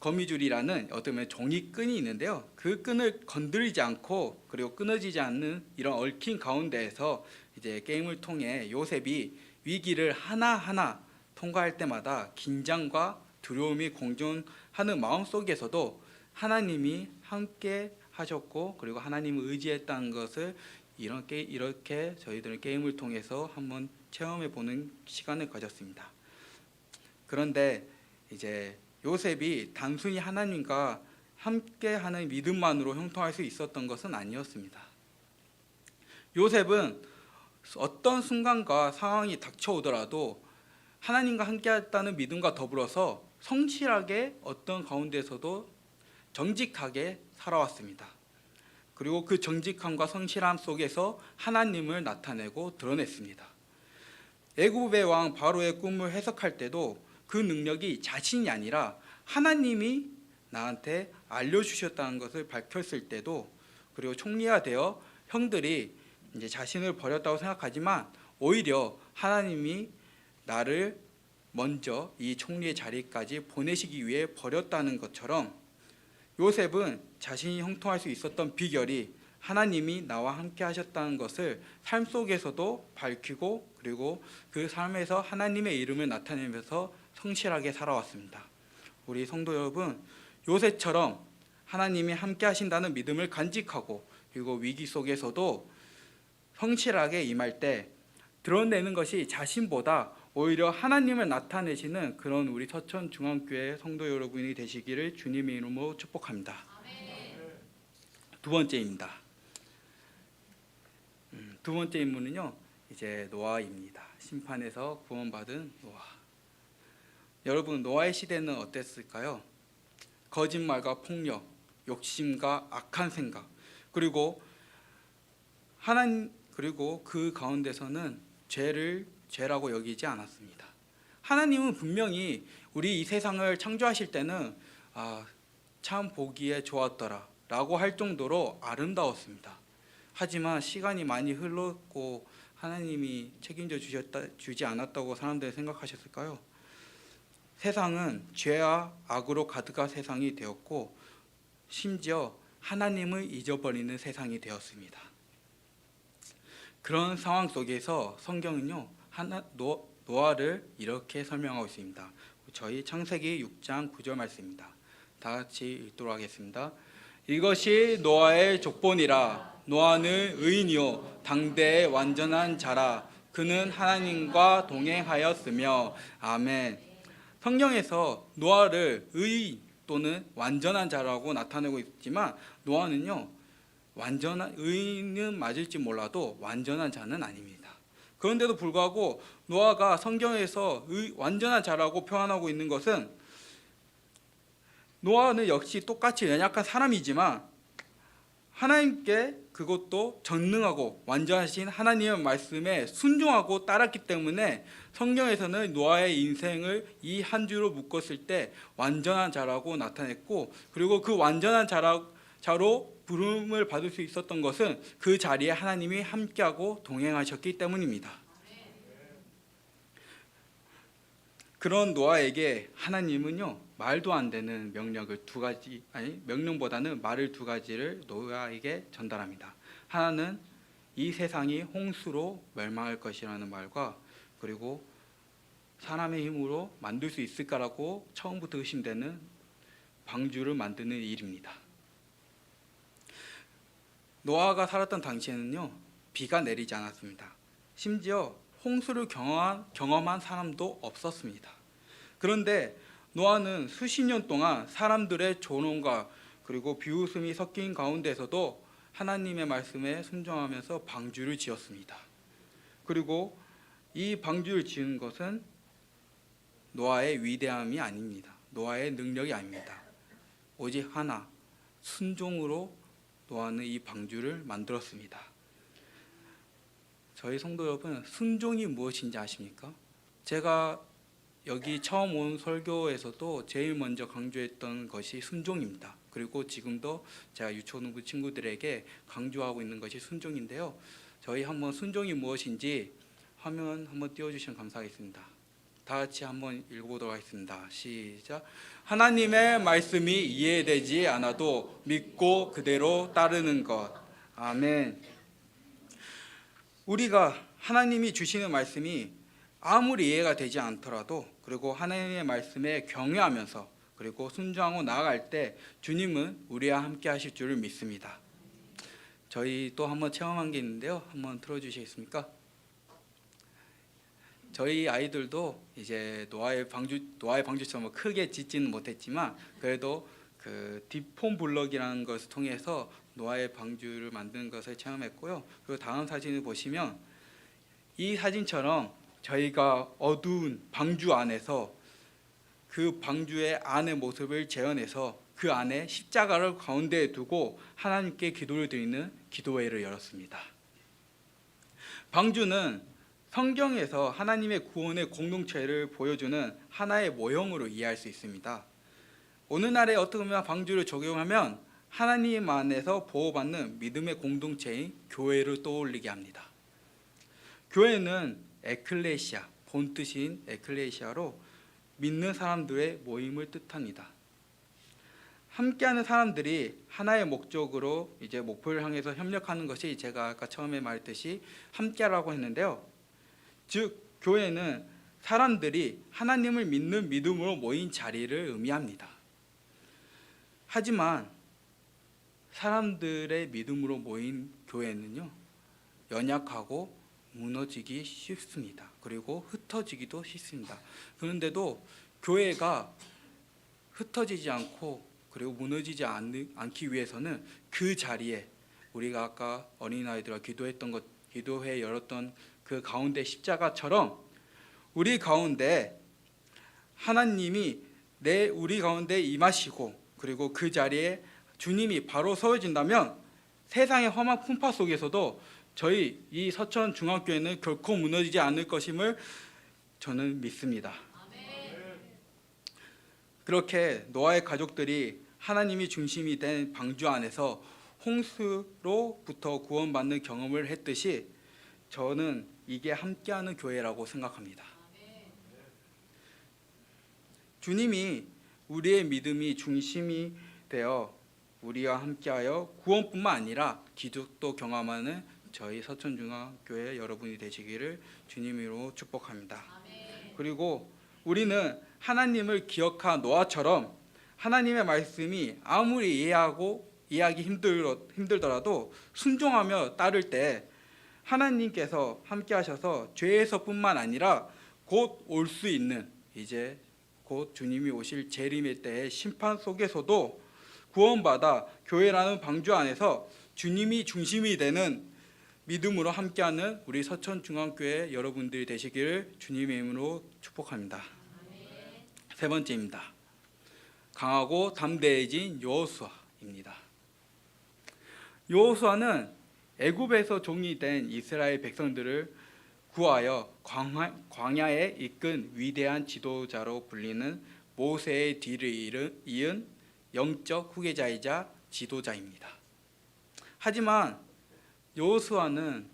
거미줄이라는 어떤 보면 종이끈이 있는데요. 그 끈을 건드리지 않고 그리고 끊어지지 않는 이런 얽힌 가운데에서 이제 게임을 통해 요셉이 위기를 하나하나 통과할 때마다 긴장과 두려움이 공존하는 마음 속에서도 하나님이 함께 하셨고 그리고 하나님을 의지했다는 것을 이렇게 저희들은 게임을 통해서 한번 체험해 보는 시간을 가졌습니다. 그런데 이제 요셉이 단순히 하나님과 함께하는 믿음만으로 형통할 수 있었던 것은 아니었습니다. 요셉은 어떤 순간과 상황이 닥쳐오더라도 하나님과 함께했다는 믿음과 더불어서 성실하게 어떤 가운데서도 정직하게 살아왔습니다. 그리고 그 정직함과 성실함 속에서 하나님을 나타내고 드러냈습니다. 애굽의 왕 바로의 꿈을 해석할 때도 그 능력이 자신이 아니라 하나님이 나한테 알려주셨다는 것을 밝혔을 때도, 그리고 총리가 되어 형들이 이제 자신을 버렸다고 생각하지만 오히려 하나님이 나를 먼저 이 총리의 자리까지 보내시기 위해 버렸다는 것처럼 요셉은 자신이 형통할 수 있었던 비결이 하나님이 나와 함께 하셨다는 것을 삶 속에서도 밝히고 그리고 그 삶에서 하나님의 이름을 나타내면서 성실하게 살아왔습니다. 우리 성도 여러분, 요셉처럼 하나님이 함께 하신다는 믿음을 간직하고 그리고 위기 속에서도 성실하게 임할 때 드러내는 것이 자신보다 오히려 하나님을 나타내시는 그런 우리 서천중앙교회 성도 여러분이 되시기를 주님의 이름으로 축복합니다. 두 번째입니다. 두 번째 인물은요, 이제 노아입니다. 심판에서 구원받은 노아. 여러분, 노아의 시대는 어땠을까요? 거짓말과 폭력, 욕심과 악한 생각, 그리고 그 가운데서는 죄라고 여기지 않았습니다. 하나님은 분명히 우리 이 세상을 창조하실 때는 참 보기에 좋았더라 라고 할 정도로 아름다웠습니다. 하지만 시간이 많이 흘렀고 하나님이 책임져 주지 않았다고 사람들이 생각하셨을까요? 세상은 죄와 악으로 가득한 세상이 되었고 심지어 하나님을 잊어버리는 세상이 되었습니다. 그런 상황 속에서 성경은요, 노아를 이렇게 설명하고 있습니다. 저희 창세기 6장 9절 말씀입니다. 다 같이 읽도록 하겠습니다. 이것이 노아의 족본이라. 노아는 의인이요 당대의 완전한 자라. 그는 하나님과 동행하였으며. 아멘. 성경에서 노아를 의인 또는 완전한 자라고 나타내고 있지만 노아는요, 완전한 의인은 맞을지 몰라도 완전한 자는 아닙니다. 그런데도 불구하고 노아가 성경에서 완전한 자라고 표현하고 있는 것은 노아는 역시 똑같이 연약한 사람이지만 하나님께 그것도 전능하고 완전하신 하나님의 말씀에 순종하고 따랐기 때문에 성경에서는 노아의 인생을 이 한 주로 묶었을 때 완전한 자라고 나타냈고, 그리고 그 완전한 자로 부름을 받을 수 있었던 것은 그 자리에 하나님이 함께하고 동행하셨기 때문입니다. 그런 노아에게 하나님은요, 말도 안 되는 명령보다는 말을 두 가지를 노아에게 전달합니다. 하나는 이 세상이 홍수로 멸망할 것이라는 말과, 그리고 사람의 힘으로 만들 수 있을까라고 처음부터 의심되는 방주를 만드는 일입니다. 노아가 살았던 당시에는요, 비가 내리지 않았습니다. 심지어 홍수를 경험한 사람도 없었습니다. 그런데 노아는 수십 년 동안 사람들의 조롱과 그리고 비웃음이 섞인 가운데서도 하나님의 말씀에 순종하면서 방주를 지었습니다. 그리고 이 방주를 지은 것은 노아의 위대함이 아닙니다. 노아의 능력이 아닙니다. 오직 하나, 순종으로 노아는 이 방주를 만들었습니다. 저희 성도 여러분, 순종이 무엇인지 아십니까? 제가 여기 처음 온 설교에서도 제일 먼저 강조했던 것이 순종입니다. 그리고 지금도 제가 유초등부 친구들에게 강조하고 있는 것이 순종인데요. 저희 한번 순종이 무엇인지 화면 한번 띄워주시면 감사하겠습니다. 다 같이 한번 읽어보도록 하겠습니다. 시작. 하나님의 말씀이 이해되지 않아도 믿고 그대로 따르는 것. 아멘. 우리가 하나님이 주시는 말씀이 아무리 이해가 되지 않더라도 그리고 하나님의 말씀에 경외하면서 그리고 순종하고 나아갈 때 주님은 우리와 함께 하실 줄을 믿습니다. 저희 또 한번 체험한 게 있는데요. 한번 틀어주시겠습니까? 저희 아이들도 이제 노아의 방주처럼 크게 짓지는 못했지만 그래도 그 딥폼 블럭이라는 것을 통해서 노아의 방주를 만드는 것을 체험했고요. 그리고 다음 사진을 보시면 이 사진처럼 저희가 어두운 방주 안에서 그 방주의 안의 모습을 재현해서 그 안에 십자가를 가운데에 두고 하나님께 기도를 드리는 기도회를 열었습니다. 방주는 성경에서 하나님의 구원의 공동체를 보여주는 하나의 모형으로 이해할 수 있습니다. 오늘날에 어떻게 보면 방주를 적용하면 하나님 안에서 보호받는 믿음의 공동체인 교회를 떠올리게 합니다. 교회는 에클레시아, 본뜻인 에클레시아로 믿는 사람들의 모임을 뜻합니다. 함께하는 사람들이 하나의 목적으로 이제 목표를 향해서 협력하는 것이 제가 아까 처음에 말했듯이 함께라고 했는데요. 즉 교회는 사람들이 하나님을 믿는 믿음으로 모인 자리를 의미합니다. 하지만 사람들의 믿음으로 모인 교회는요, 연약하고 무너지기 쉽습니다. 그리고 흩어지기도 쉽습니다. 그런데도 교회가 흩어지지 않고 그리고 무너지지 않기 위해서는 그 자리에 우리가 아까 어린아이들과 기도회 열었던 그 가운데 십자가처럼 우리 가운데 하나님이 우리 가운데 임하시고 그리고 그 자리에 주님이 바로 서어진다면 세상의 험한 풍파 속에서도 저희 이 서천 중앙교회는 결코 무너지지 않을 것임을 저는 믿습니다. 그렇게 노아의 가족들이 하나님이 중심이 된 방주 안에서 홍수로부터 구원받는 경험을 했듯이 저는 이게 함께하는 교회라고 생각합니다. 주님이 우리의 믿음이 중심이 되어 우리와 함께하여 구원뿐만 아니라 기적도 경험하는 저희 서천중앙교회 여러분이 되시기를 주님으로 축복합니다. 그리고 우리는 하나님을 기억한 노아처럼 하나님의 말씀이 아무리 이해하기 힘들더라도 순종하며 따를 때 하나님께서 함께 하셔서 죄에서뿐만 아니라 곧 올 수 있는 이제 곧 주님이 오실 재림의 때의 심판 속에서도 구원받아 교회라는 방주 안에서 주님이 중심이 되는 믿음으로 함께하는 우리 서천중앙교회 여러분들이 되시기를 주님의 이름으로 축복합니다. 세 번째입니다. 강하고 담대해진 여호수아입니다. 여호수아는 애굽에서 종이 된 이스라엘 백성들을 구하여 광야에 이끈 위대한 지도자로 불리는 모세의 뒤를 이은 영적 후계자이자 지도자입니다. 하지만 여호수아는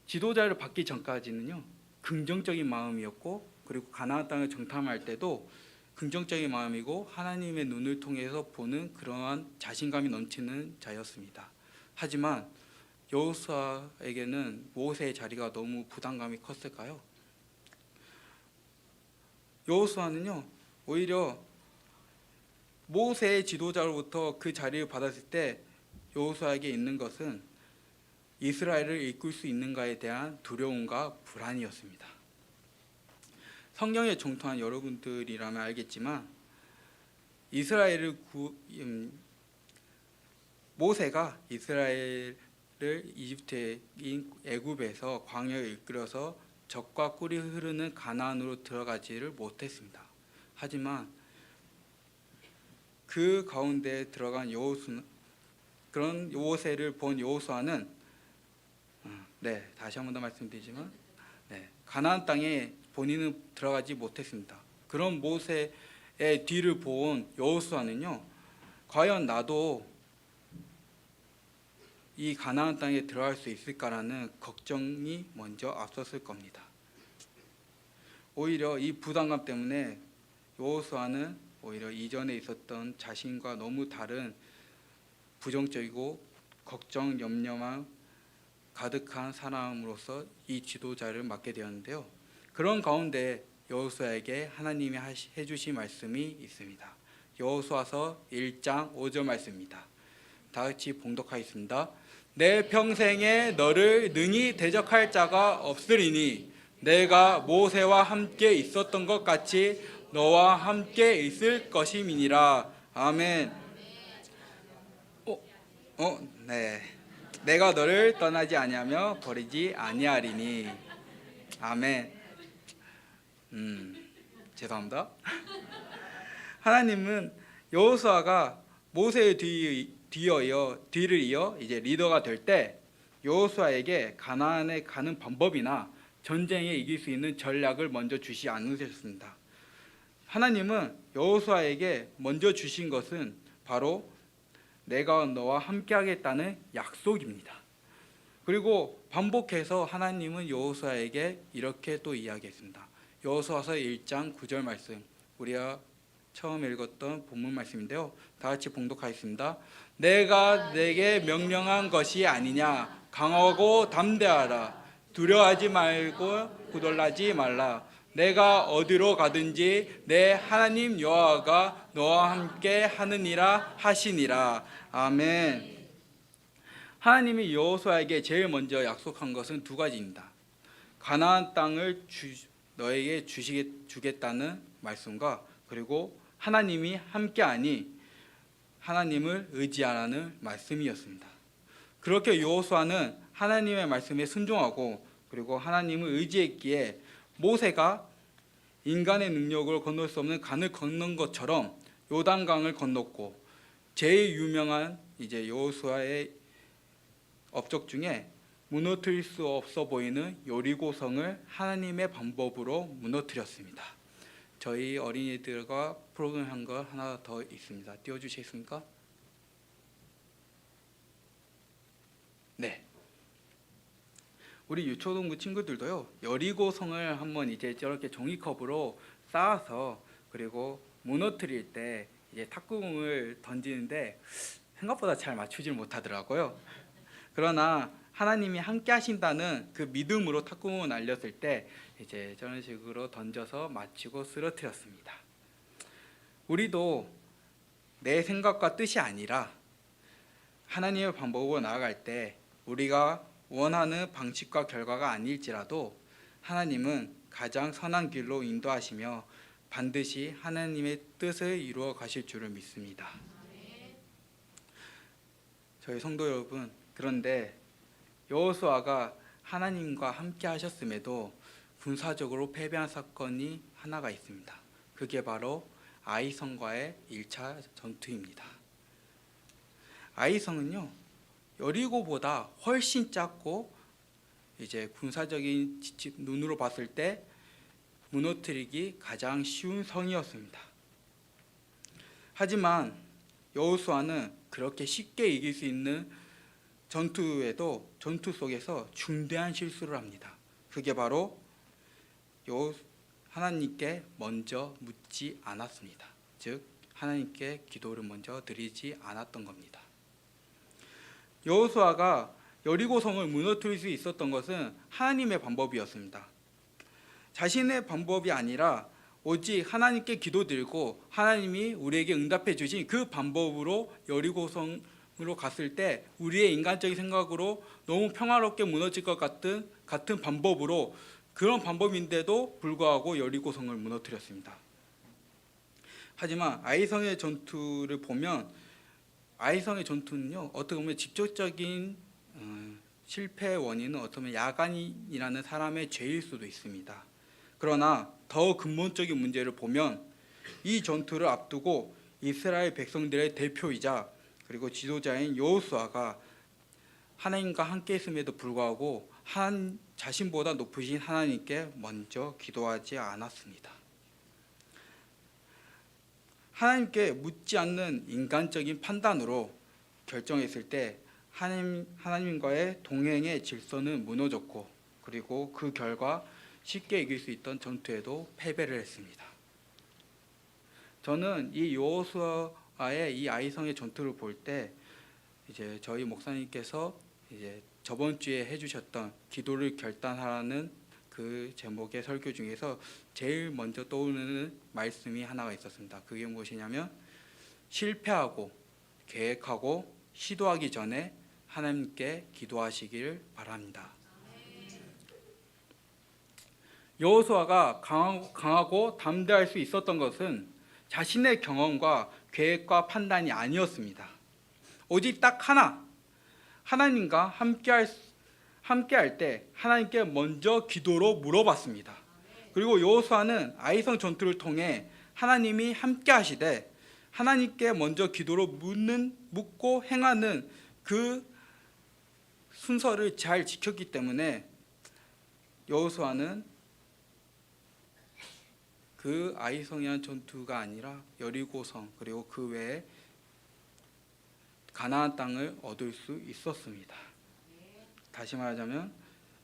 지도자를 받기 전까지는요, 긍정적인 마음이었고 그리고 가나안 땅을 정탐할 때도 긍정적인 마음이고 하나님의 눈을 통해서 보는 그러한 자신감이 넘치는 자였습니다. 하지만 여호수아에게는 모세의 자리가 너무 부담감이 컸을까요? 여호수아는요, 오히려 모세의 지도자로부터 그 자리를 받았을 때 여호수아에게 있는 것은 이스라엘을 이끌 수 있는가에 대한 두려움과 불안이었습니다. 성경에 정통한 여러분들이라면 알겠지만 모세가 이스라엘을 이집트인 애굽에서 광야에 이끌어서 젖과 꿀이 흐르는 가나안으로 들어가지를 못했습니다. 하지만 그 가운데 들어간 그런 모세를 본 여호수아는 다시 한 번 더 말씀드리지만 가나안 땅에 본인은 들어가지 못했습니다. 그런 모세의 뒤를 본 여호수아는요, 과연 나도 이 가나안 땅에 들어갈 수 있을까라는 걱정이 먼저 앞섰을 겁니다. 오히려 이 부담감 때문에 여호수아는 오히려 이전에 있었던 자신과 너무 다른 부정적이고 걱정, 염려만 가득한 사람으로서 이 지도자를 맡게 되었는데요. 그런 가운데 여호수아에게 하나님이 해주신 말씀이 있습니다. 여호수아서 1장 5절 말씀입니다. 다 같이 봉독하겠습니다. 내 평생에 너를 능히 대적할 자가 없으리니 내가 모세와 함께 있었던 것 같이 너와 함께 있을 것임이니라. 아멘. 네. 내가 너를 떠나지 아니하며 버리지 아니하리니. 아멘. 죄송합니다. 하나님은 여호수아가 모세의 뒤를 이어 이제 리더가 될 때 여호수아에게 가나안에 가는 방법이나 전쟁에 이길 수 있는 전략을 먼저 주시 않으셨습니다. 하나님은 여호수아에게 먼저 주신 것은 바로 내가 너와 함께하겠다는 약속입니다. 그리고 반복해서 하나님은 여호수아에게 이렇게 또 이야기했습니다. 여호수아서 1장 9절 말씀, 우리가 처음 읽었던 본문 말씀인데요. 다 같이 봉독하겠습니다. 내가 내게 명령한 것이 아니냐. 강하고 담대하라. 두려워하지 말고 구덜나지 말라. 내가 어디로 가든지 내 하나님 여호와가 너와 함께 하느니라 하시니라. 아멘. 하나님이 여호수아에게 제일 먼저 약속한 것은 두 가지입니다. 가나안 땅을 너에게 주겠다는 말씀과 그리고 하나님이 함께하니 하나님을 의지하라는 말씀이었습니다. 그렇게 여호수아는 하나님의 말씀에 순종하고 그리고 하나님을 의지했기에 모세가 인간의 능력으로 건널 수 없는 강을 건넌 것처럼 요단강을 건넜고 제일 유명한 이제 여호수아의 업적 중에 무너뜨릴 수 없어 보이는 여리고성을 하나님의 방법으로 무너뜨렸습니다. 저희 어린이들과 프로그램 한 거 하나 더 있습니다. 띄워주시겠습니까? 네. 우리 유초동부 친구들도요. 여리고성을 한번 이제 저렇게 종이컵으로 쌓아서 그리고 무너뜨릴 때 이제 탁구공을 던지는데 생각보다 잘 맞추질 못하더라고요. 그러나 하나님이 함께 하신다는 그 믿음으로 탁구공을 날렸을 때 이제 저런 식으로 던져서 맞추고 쓰러뜨렸습니다. 우리도 내 생각과 뜻이 아니라 하나님의 방법으로 나아갈 때 우리가 원하는 방식과 결과가 아닐지라도 하나님은 가장 선한 길로 인도하시며 반드시 하나님의 뜻을 이루어 가실 줄을 믿습니다. 저희 성도 여러분, 그런데 여호수아가 하나님과 함께 하셨음에도 군사적으로 패배한 사건이 하나가 있습니다. 그게 바로 아이성과의 1차 전투입니다. 아이성은요, 여리고보다 훨씬 작고 이제 군사적인 눈으로 봤을 때 무너뜨리기 가장 쉬운 성이었습니다. 하지만 여호수아는 그렇게 쉽게 이길 수 있는 전투에도 전투 속에서 중대한 실수를 합니다. 그게 바로 하나님께 먼저 묻지 않았습니다. 즉 하나님께 기도를 먼저 드리지 않았던 겁니다. 여호수아가 여리고성을 무너뜨릴 수 있었던 것은 하나님의 방법이었습니다. 자신의 방법이 아니라 오직 하나님께 기도드리고 하나님이 우리에게 응답해 주신 그 방법으로 여리고성으로 갔을 때 우리의 인간적인 생각으로 너무 평화롭게 무너질 것 같은 방법으로 그런 방법인데도 불구하고 여리고성을 무너뜨렸습니다. 하지만 아이성의 전투를 보면 아이성의 전투는요, 어떻게 보면 직접적인 실패의 원인은 어떻게 보면 야간이라는 사람의 죄일 수도 있습니다. 그러나 더 근본적인 문제를 보면 이 전투를 앞두고 이스라엘 백성들의 대표이자 그리고 지도자인 여호수아가 하나님과 함께 있음에도 불구하고 자신보다 높으신 하나님께 먼저 기도하지 않았습니다. 하나님께 묻지 않는 인간적인 판단으로 결정했을 때 하나님과의 동행의 질서는 무너졌고 그리고 그 결과 쉽게 이길 수 있던 전투에도 패배를 했습니다. 저는 이 여호수아의 이 아이성의 전투를 볼 때 이제 저희 목사님께서 이제 저번 주에 해주셨던 기도를 결단하라는 그 제목의 설교 중에서 제일 먼저 떠오르는 말씀이 하나가 있었습니다. 그게 무엇이냐면 실패하고 계획하고 시도하기 전에 하나님께 기도하시기를 바랍니다. 여호수아가 강하고 담대할 수 있었던 것은 자신의 경험과 계획과 판단이 아니었습니다. 오직 딱 하나, 하나님과 함께할 때 하나님께 먼저 기도로 물어봤습니다. 그리고 여호수아는 아이성 전투를 통해 하나님이 함께하시되 하나님께 먼저 기도로 묻고 행하는 그 순서를 잘 지켰기 때문에 여호수아는 그 아이성이란 전투가 아니라 여리고성 그리고 그 외에 가나안 땅을 얻을 수 있었습니다. 다시 말하자면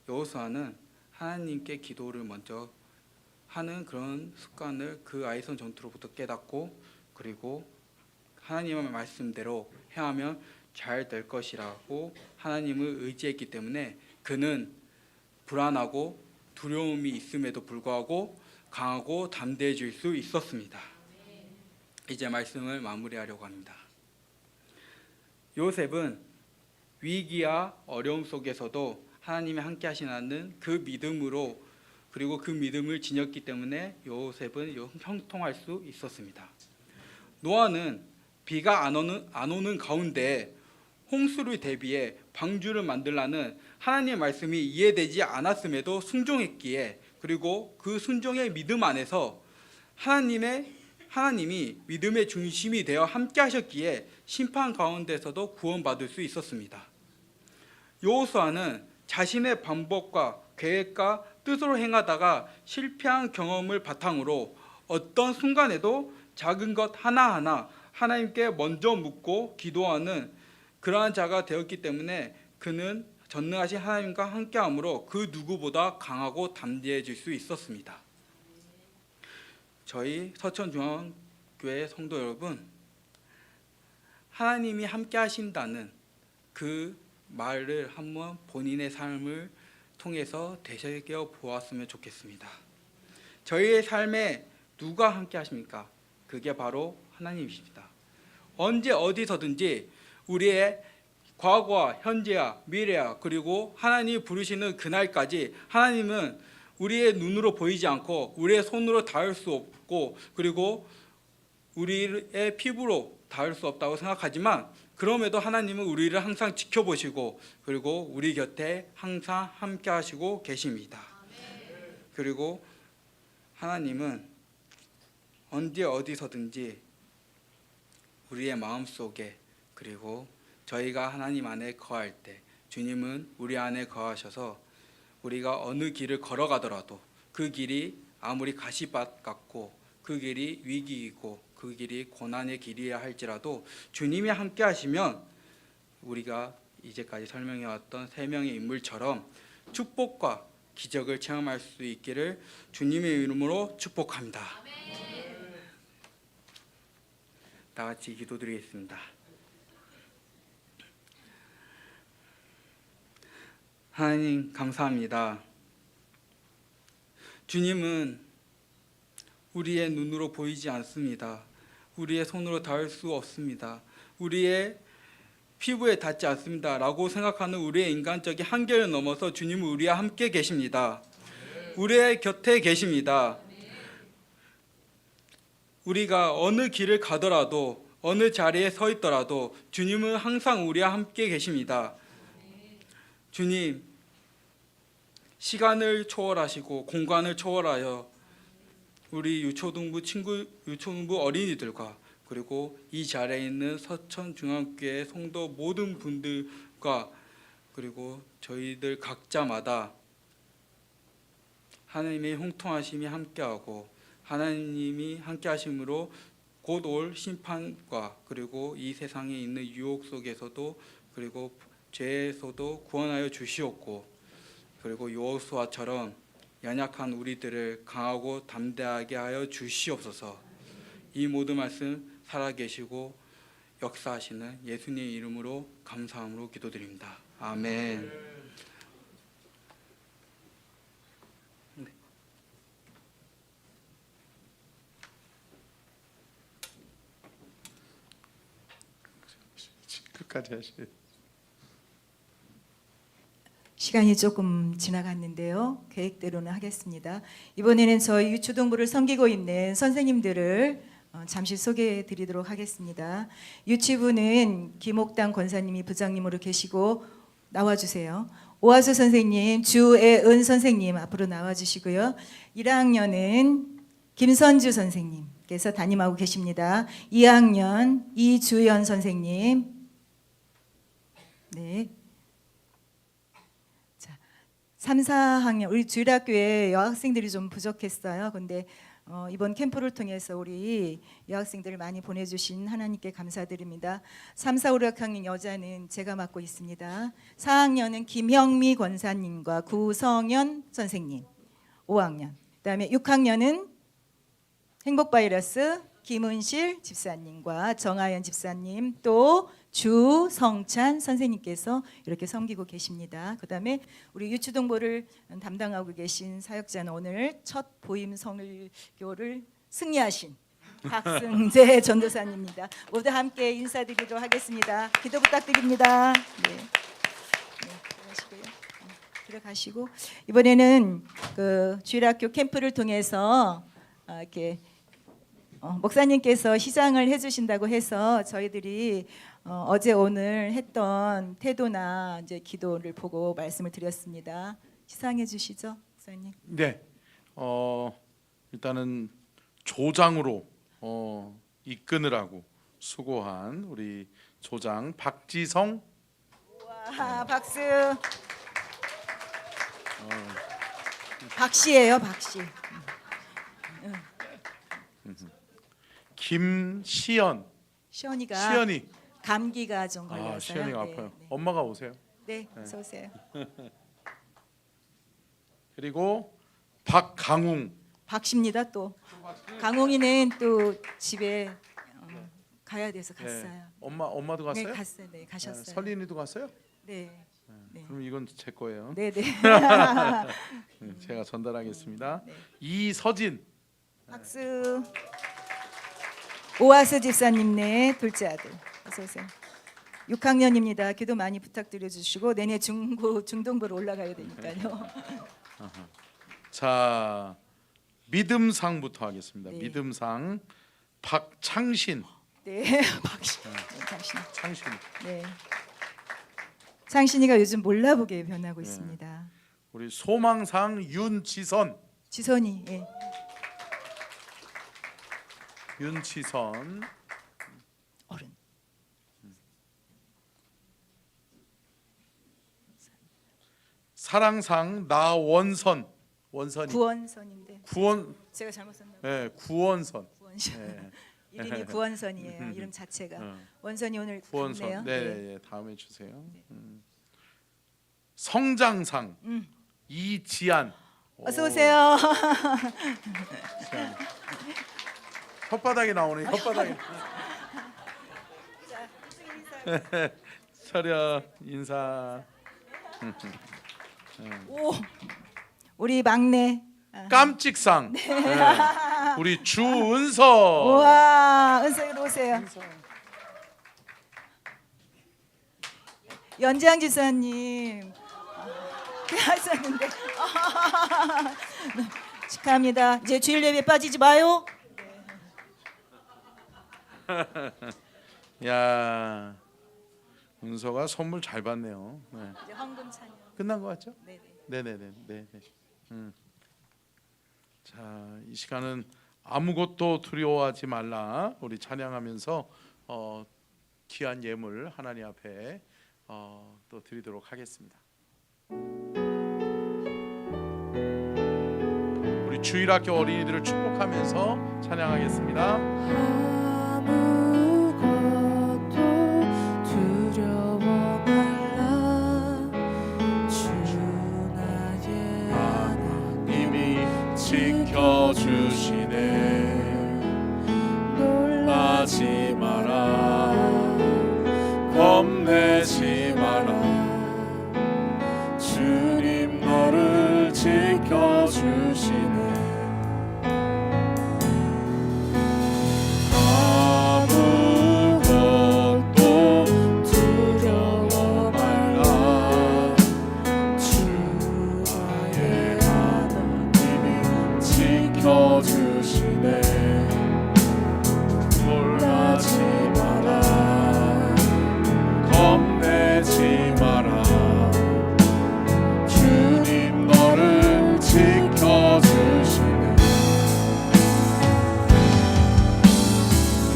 여호수아는 하나님께 기도를 먼저 하는 그런 습관을 그 아이성 전투로부터 깨닫고 그리고 하나님의 말씀대로 행하면 잘 될 것이라고 하나님을 의지했기 때문에 그는 불안하고 두려움이 있음에도 불구하고 강하고 담대해질 수 있었습니다. 이제 말씀을 마무리하려고 합니다. 요셉은 위기와 어려움 속에서도 하나님이 함께 하시는 그 믿음으로 그리고 그 믿음을 지녔기 때문에 요셉은 형통할 수 있었습니다. 노아는 비가 안 오는 가운데 홍수를 대비해 방주를 만들라는 하나님의 말씀이 이해되지 않았음에도 순종했기에 그리고 그 순종의 믿음 안에서 하나님이 믿음의 중심이 되어 함께 하셨기에 심판 가운데서도 구원받을 수 있었습니다. 여호수아는 자신의 방법과 계획과 뜻으로 행하다가 실패한 경험을 바탕으로 어떤 순간에도 작은 것 하나하나 하나님께 먼저 묻고 기도하는 그러한 자가 되었기 때문에 그는 전능하신 하나님과 함께함으로 그 누구보다 강하고 담대해질 수 있었습니다. 저희 서천중앙교회 성도 여러분, 하나님이 함께 하신다는 그 말을 한번 본인의 삶을 통해서 되새겨 보았으면 좋겠습니다. 저희의 삶에 누가 함께 하십니까? 그게 바로 하나님이십니다. 언제 어디서든지 우리의 과거와 현재와 미래와 그리고 하나님이 부르시는 그날까지 하나님은 우리의 눈으로 보이지 않고 우리의 손으로 닿을 수 없고 그리고 우리의 피부로 닿을 수 없다고 생각하지만 그럼에도 하나님은 우리를 항상 지켜보시고 그리고 우리 곁에 항상 함께 하시고 계십니다. 그리고 하나님은 언제 어디서든지 우리의 마음속에 그리고 저희가 하나님 안에 거할 때 주님은 우리 안에 거하셔서 우리가 어느 길을 걸어가더라도 그 길이 아무리 가시밭 같고 그 길이 위기이고 그 길이 고난의 길이야 할지라도 주님이 함께 하시면 우리가 이제까지 설명해왔던 세 명의 인물처럼 축복과 기적을 체험할 수 있기를 주님의 이름으로 축복합니다. 다 같이 기도드리겠습니다. 하나님 감사합니다. 주님은 우리의 눈으로 보이지 않습니다. 우리의 손으로 닿을 수 없습니다. 우리의 피부에 닿지 않습니다 라고 생각하는 우리의 인간적인 한계를 넘어서 주님은 우리와 함께 계십니다. 우리의 곁에 계십니다. 우리가 어느 길을 가더라도 어느 자리에 서 있더라도 주님은 항상 우리와 함께 계십니다. 주님, 시간을 초월하시고 공간을 초월하여 우리 유초등부 어린이들과 그리고 이 자리에 있는 서천중앙교회 성도 모든 분들과 그리고 저희들 각자마다 하나님의 형통하심이 함께하고 하나님이 함께하심으로 곧 올 심판과 그리고 이 세상에 있는 유혹 속에서도 그리고 죄에서도 구원하여 주시옵고 그리고 여호수아처럼 연약한 우리들을 강하고 담대하게 하여 주시옵소서. 이 모든 말씀 살아계시고 역사하시는 예수님 이름으로 감사함으로 기도드립니다. 아멘. 끝까지 하시죠. 시간이 조금 지나갔는데요. 계획대로는 하겠습니다. 이번에는 저희 유초동부를 섬기고 있는 선생님들을 잠시 소개해 드리도록 하겠습니다. 유치부는 김옥당 권사님이 부장님으로 계시고 나와주세요. 오하수 선생님, 주애은 선생님 앞으로 나와주시고요. 1학년은 김선주 선생님께서 담임하고 계십니다. 2학년 이주연 선생님. 네. 3, 4학년 우리 주일학교에 여학생들이 좀 부족했어요. 근데 이번 캠프를 통해서 우리 여학생들을 많이 보내주신 하나님께 감사드립니다. 3, 4, 5, 6학년 여자는 제가 맡고 있습니다. 4학년은 김형미 권사님과 구성현 선생님, 5학년. 그다음에 6학년은 행복바이러스 김은실 집사님과 정하연 집사님, 또 주성찬 선생님께서 이렇게 섬기고 계십니다. 그다음에 우리 유초동부를 담당하고 계신 사역자는 오늘 첫 보임 성교를 승리하신 박승재 전도사님입니다. 모두 함께 인사드리도록 하겠습니다. 기도 부탁드립니다. 네. 들어가시고 이번에는 그 주일학교 캠프를 통해서 이렇게 목사님께서 시장을 해주신다고 해서 저희들이 어제 오늘 했던 태도나 이제 기도를 보고 말씀을 드렸습니다. 시상해 주시죠, 목사님. 네, 일단은 조장으로 이끄느라고 수고한 우리 조장 박지성. 와, 박수. 박씨예요, 박씨. 김시연. 시연이. 감기가 좀 걸려서요. 시연이가 네, 아파요. 네. 엄마가 오세요. 네, 어서 오세요. 그리고 박강웅. 박씨입니다. 또 강홍이는 또 집에 가야 돼서 갔어요. 네. 엄마도 갔어요? 네, 갔어요. 네, 가셨어요. 설린이도 갔어요? 네. 네. 그럼 이건 제 거예요. 네, 네. 제가 전달하겠습니다. 네. 이서진. 박수. 오하수 집사님네 둘째 아들. 어서 오세요. 6학년입니다. 기도 많이 부탁드려 주시고 내년 중동부로 올라가야 되니까요. 자, 믿음상부터 하겠습니다. 네. 믿음상 박창신. 네, 박씨. 창신. 창신. 네. 창신이가 요즘 몰라보게 변하고 있습니다. 우리 소망상 윤지선. 지선이. 예. 윤지선. 어른. 사랑상 나원선. 원선이. 구원선인데. 구원. 제가 잘못 썼나 봐요. 네, 구원선. 구원선. 네. 이름이 구원선이에요. 이름 자체가. 원선이 오늘 구원선. 갔네요. 네, 다음에 주세요. 성장상 이지안. 어서 오세요. 혓바닥이 나오네. 혓바닥이. 차려 인사. 오, 우리 막내. 깜찍상. 네. 우리 주은서. 우와, 은석이로 오세요. 연지양 집사님 하셨는데 축하합니다. 이제 주일 예배 빠지지 마요. 야, 은서가 선물 잘 받네요. 네. 이제 황금 찬양. 끝난 것 같죠? 네네. 네네네. 자, 이 시간은 아무것도 두려워하지 말라. 우리 찬양하면서 귀한 예물 하나님 앞에 또 드리도록 하겠습니다. 우리 주일학교 어린이들을 축복하면서 찬양하겠습니다. 아무것도 두려워 말라 주 나의 하나님이 겁내지 마라. 주님 너를 지켜주시네. 아무것도 두려워 말라. 주 나의 하나님이 지켜주시네. 놀라지 마라. 겁내지 마라. 주님 너를 지켜주시네.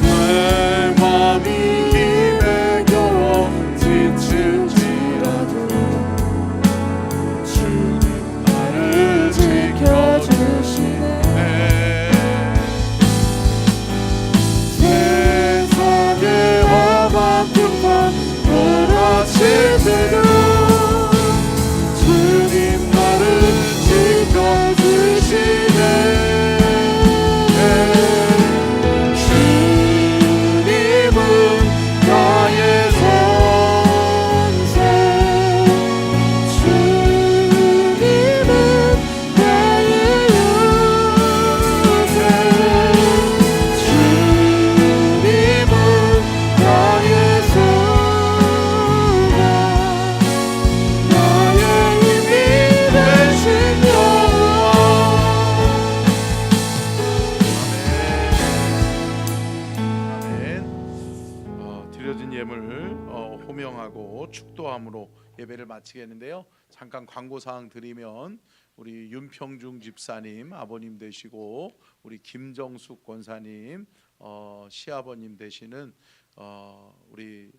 내 맘이 힘에 겨워 지칠지라도 주님 나를 지켜주시네. 세상의 험한 풍파 몰아칠 때도 주님 나를 지켜주시네. 주님은 나의 선생, 주님은 나의 요새, 주님은 나의 소망, 나의 힘이 되신 여호와. 아멘. 드려진 예물 호명하고 축도함으로 예배를 마치겠는데요. 잠깐 광고 사항 드리면 우리 윤평중 집사님 아버님 되시고 우리 김정숙 권사님 시아버님 되시는 우리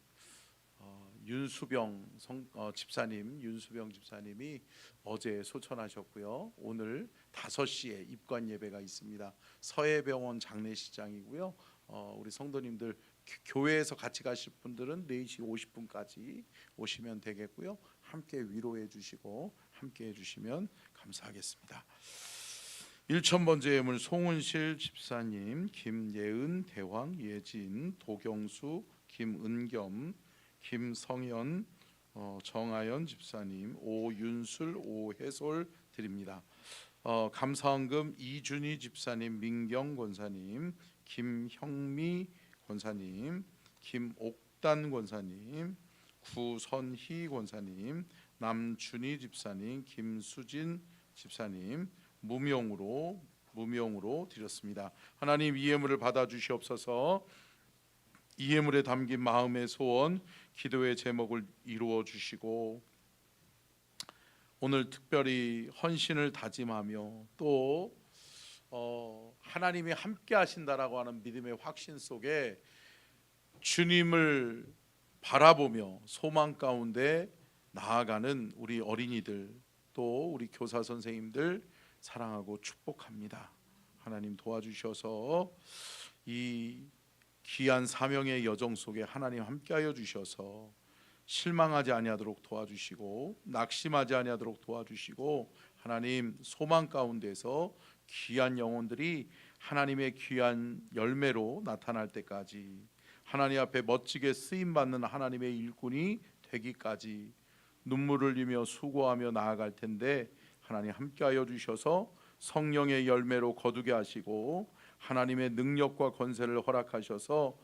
집사님 윤수병 집사님이 어제 소천하셨고요. 오늘 5시에 입관 예배가 있습니다. 서해병원 장례식장이고요. 우리 성도님들 교회에서 같이 가실 분들은 4시 50분까지 오시면 되겠고요. 함께 위로해 주시고 함께 해 주시면 감사하겠습니다. 1000번째 예물 송은실 집사님, 김예은, 대황, 예진, 도경수, 김은겸, 김성현, 정아연 집사님, 오윤술, 오해솔 드립니다. 감사헌금 이준희 집사님, 민경 권사님, 김형미 권사님, 김옥단 권사님, 구선희 권사님, 남준희 집사님, 김수진 집사님 무명으로 드렸습니다. 하나님 이 예물을 받아 주시옵소서. 이 예물에 담긴 마음의 소원, 기도의 제목을 이루어 주시고 오늘 특별히 헌신을 다짐하며 또 하나님이 함께 하신다라고 하는 믿음의 확신 속에 주님을 바라보며 소망 가운데 나아가는 우리 어린이들 또 우리 교사 선생님들 사랑하고 축복합니다. 하나님 도와주셔서 이 귀한 사명의 여정 속에 하나님 함께하여 주셔서 실망하지 아니하도록 도와주시고 낙심하지 아니하도록 도와주시고 하나님 소망 가운데서 귀한 영혼들이 하나님의 귀한 열매로 나타날 때까지 하나님 앞에 멋지게 쓰임받는 하나님의 일꾼이 되기까지 눈물을 흘리며 수고하며 나아갈 텐데 하나님 함께하여 주셔서 성령의 열매로 거두게 하시고 하나님의 능력과 권세를 허락하셔서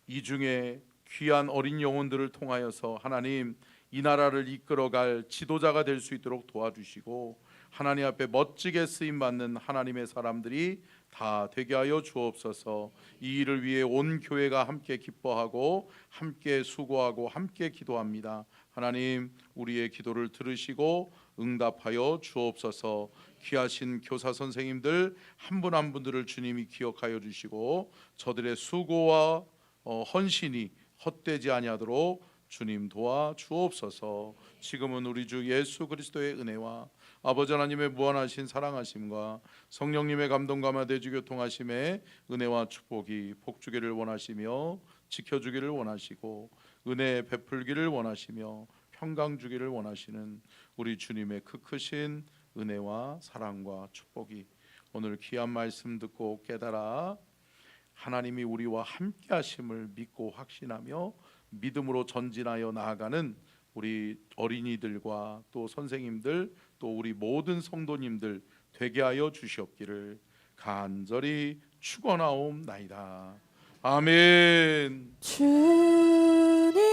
이 중에 귀한 어린 영혼들을 통하여서 하나님 이 나라를 이끌어갈 지도자가 될 수 있도록 도와주시고 하나님 앞에 멋지게 쓰임받는 하나님의 사람들이 다 되게 하여 주옵소서. 이 일을 위해 온 교회가 함께 기뻐하고 함께 수고하고 함께 기도합니다. 하나님 우리의 기도를 들으시고 응답하여 주옵소서. 귀하신 교사 선생님들 한 분 한 분들을 주님이 기억하여 주시고 저들의 수고와 헌신이 헛되지 아니하도록 주님 도와 주옵소서. 지금은 우리 주 예수 그리스도의 은혜와 아버지 하나님의 무한하신 사랑하심과 성령님의 감동과 마대주 교통하심의 은혜와 축복이 복주기를 원하시며 지켜주기를 원하시고 은혜 베풀기를 원하시며 평강 주기를 원하시는 우리 주님의 크신 은혜와 사랑과 축복이 오늘 귀한 말씀 듣고 깨달아 하나님이 우리와 함께 하심을 믿고 확신하며 믿음으로 전진하여 나아가는 우리 어린이들과 또 선생님들 또 우리 모든 성도님들 되게 하여 주시옵기를 간절히 축원하옵나이다. 아멘. 주님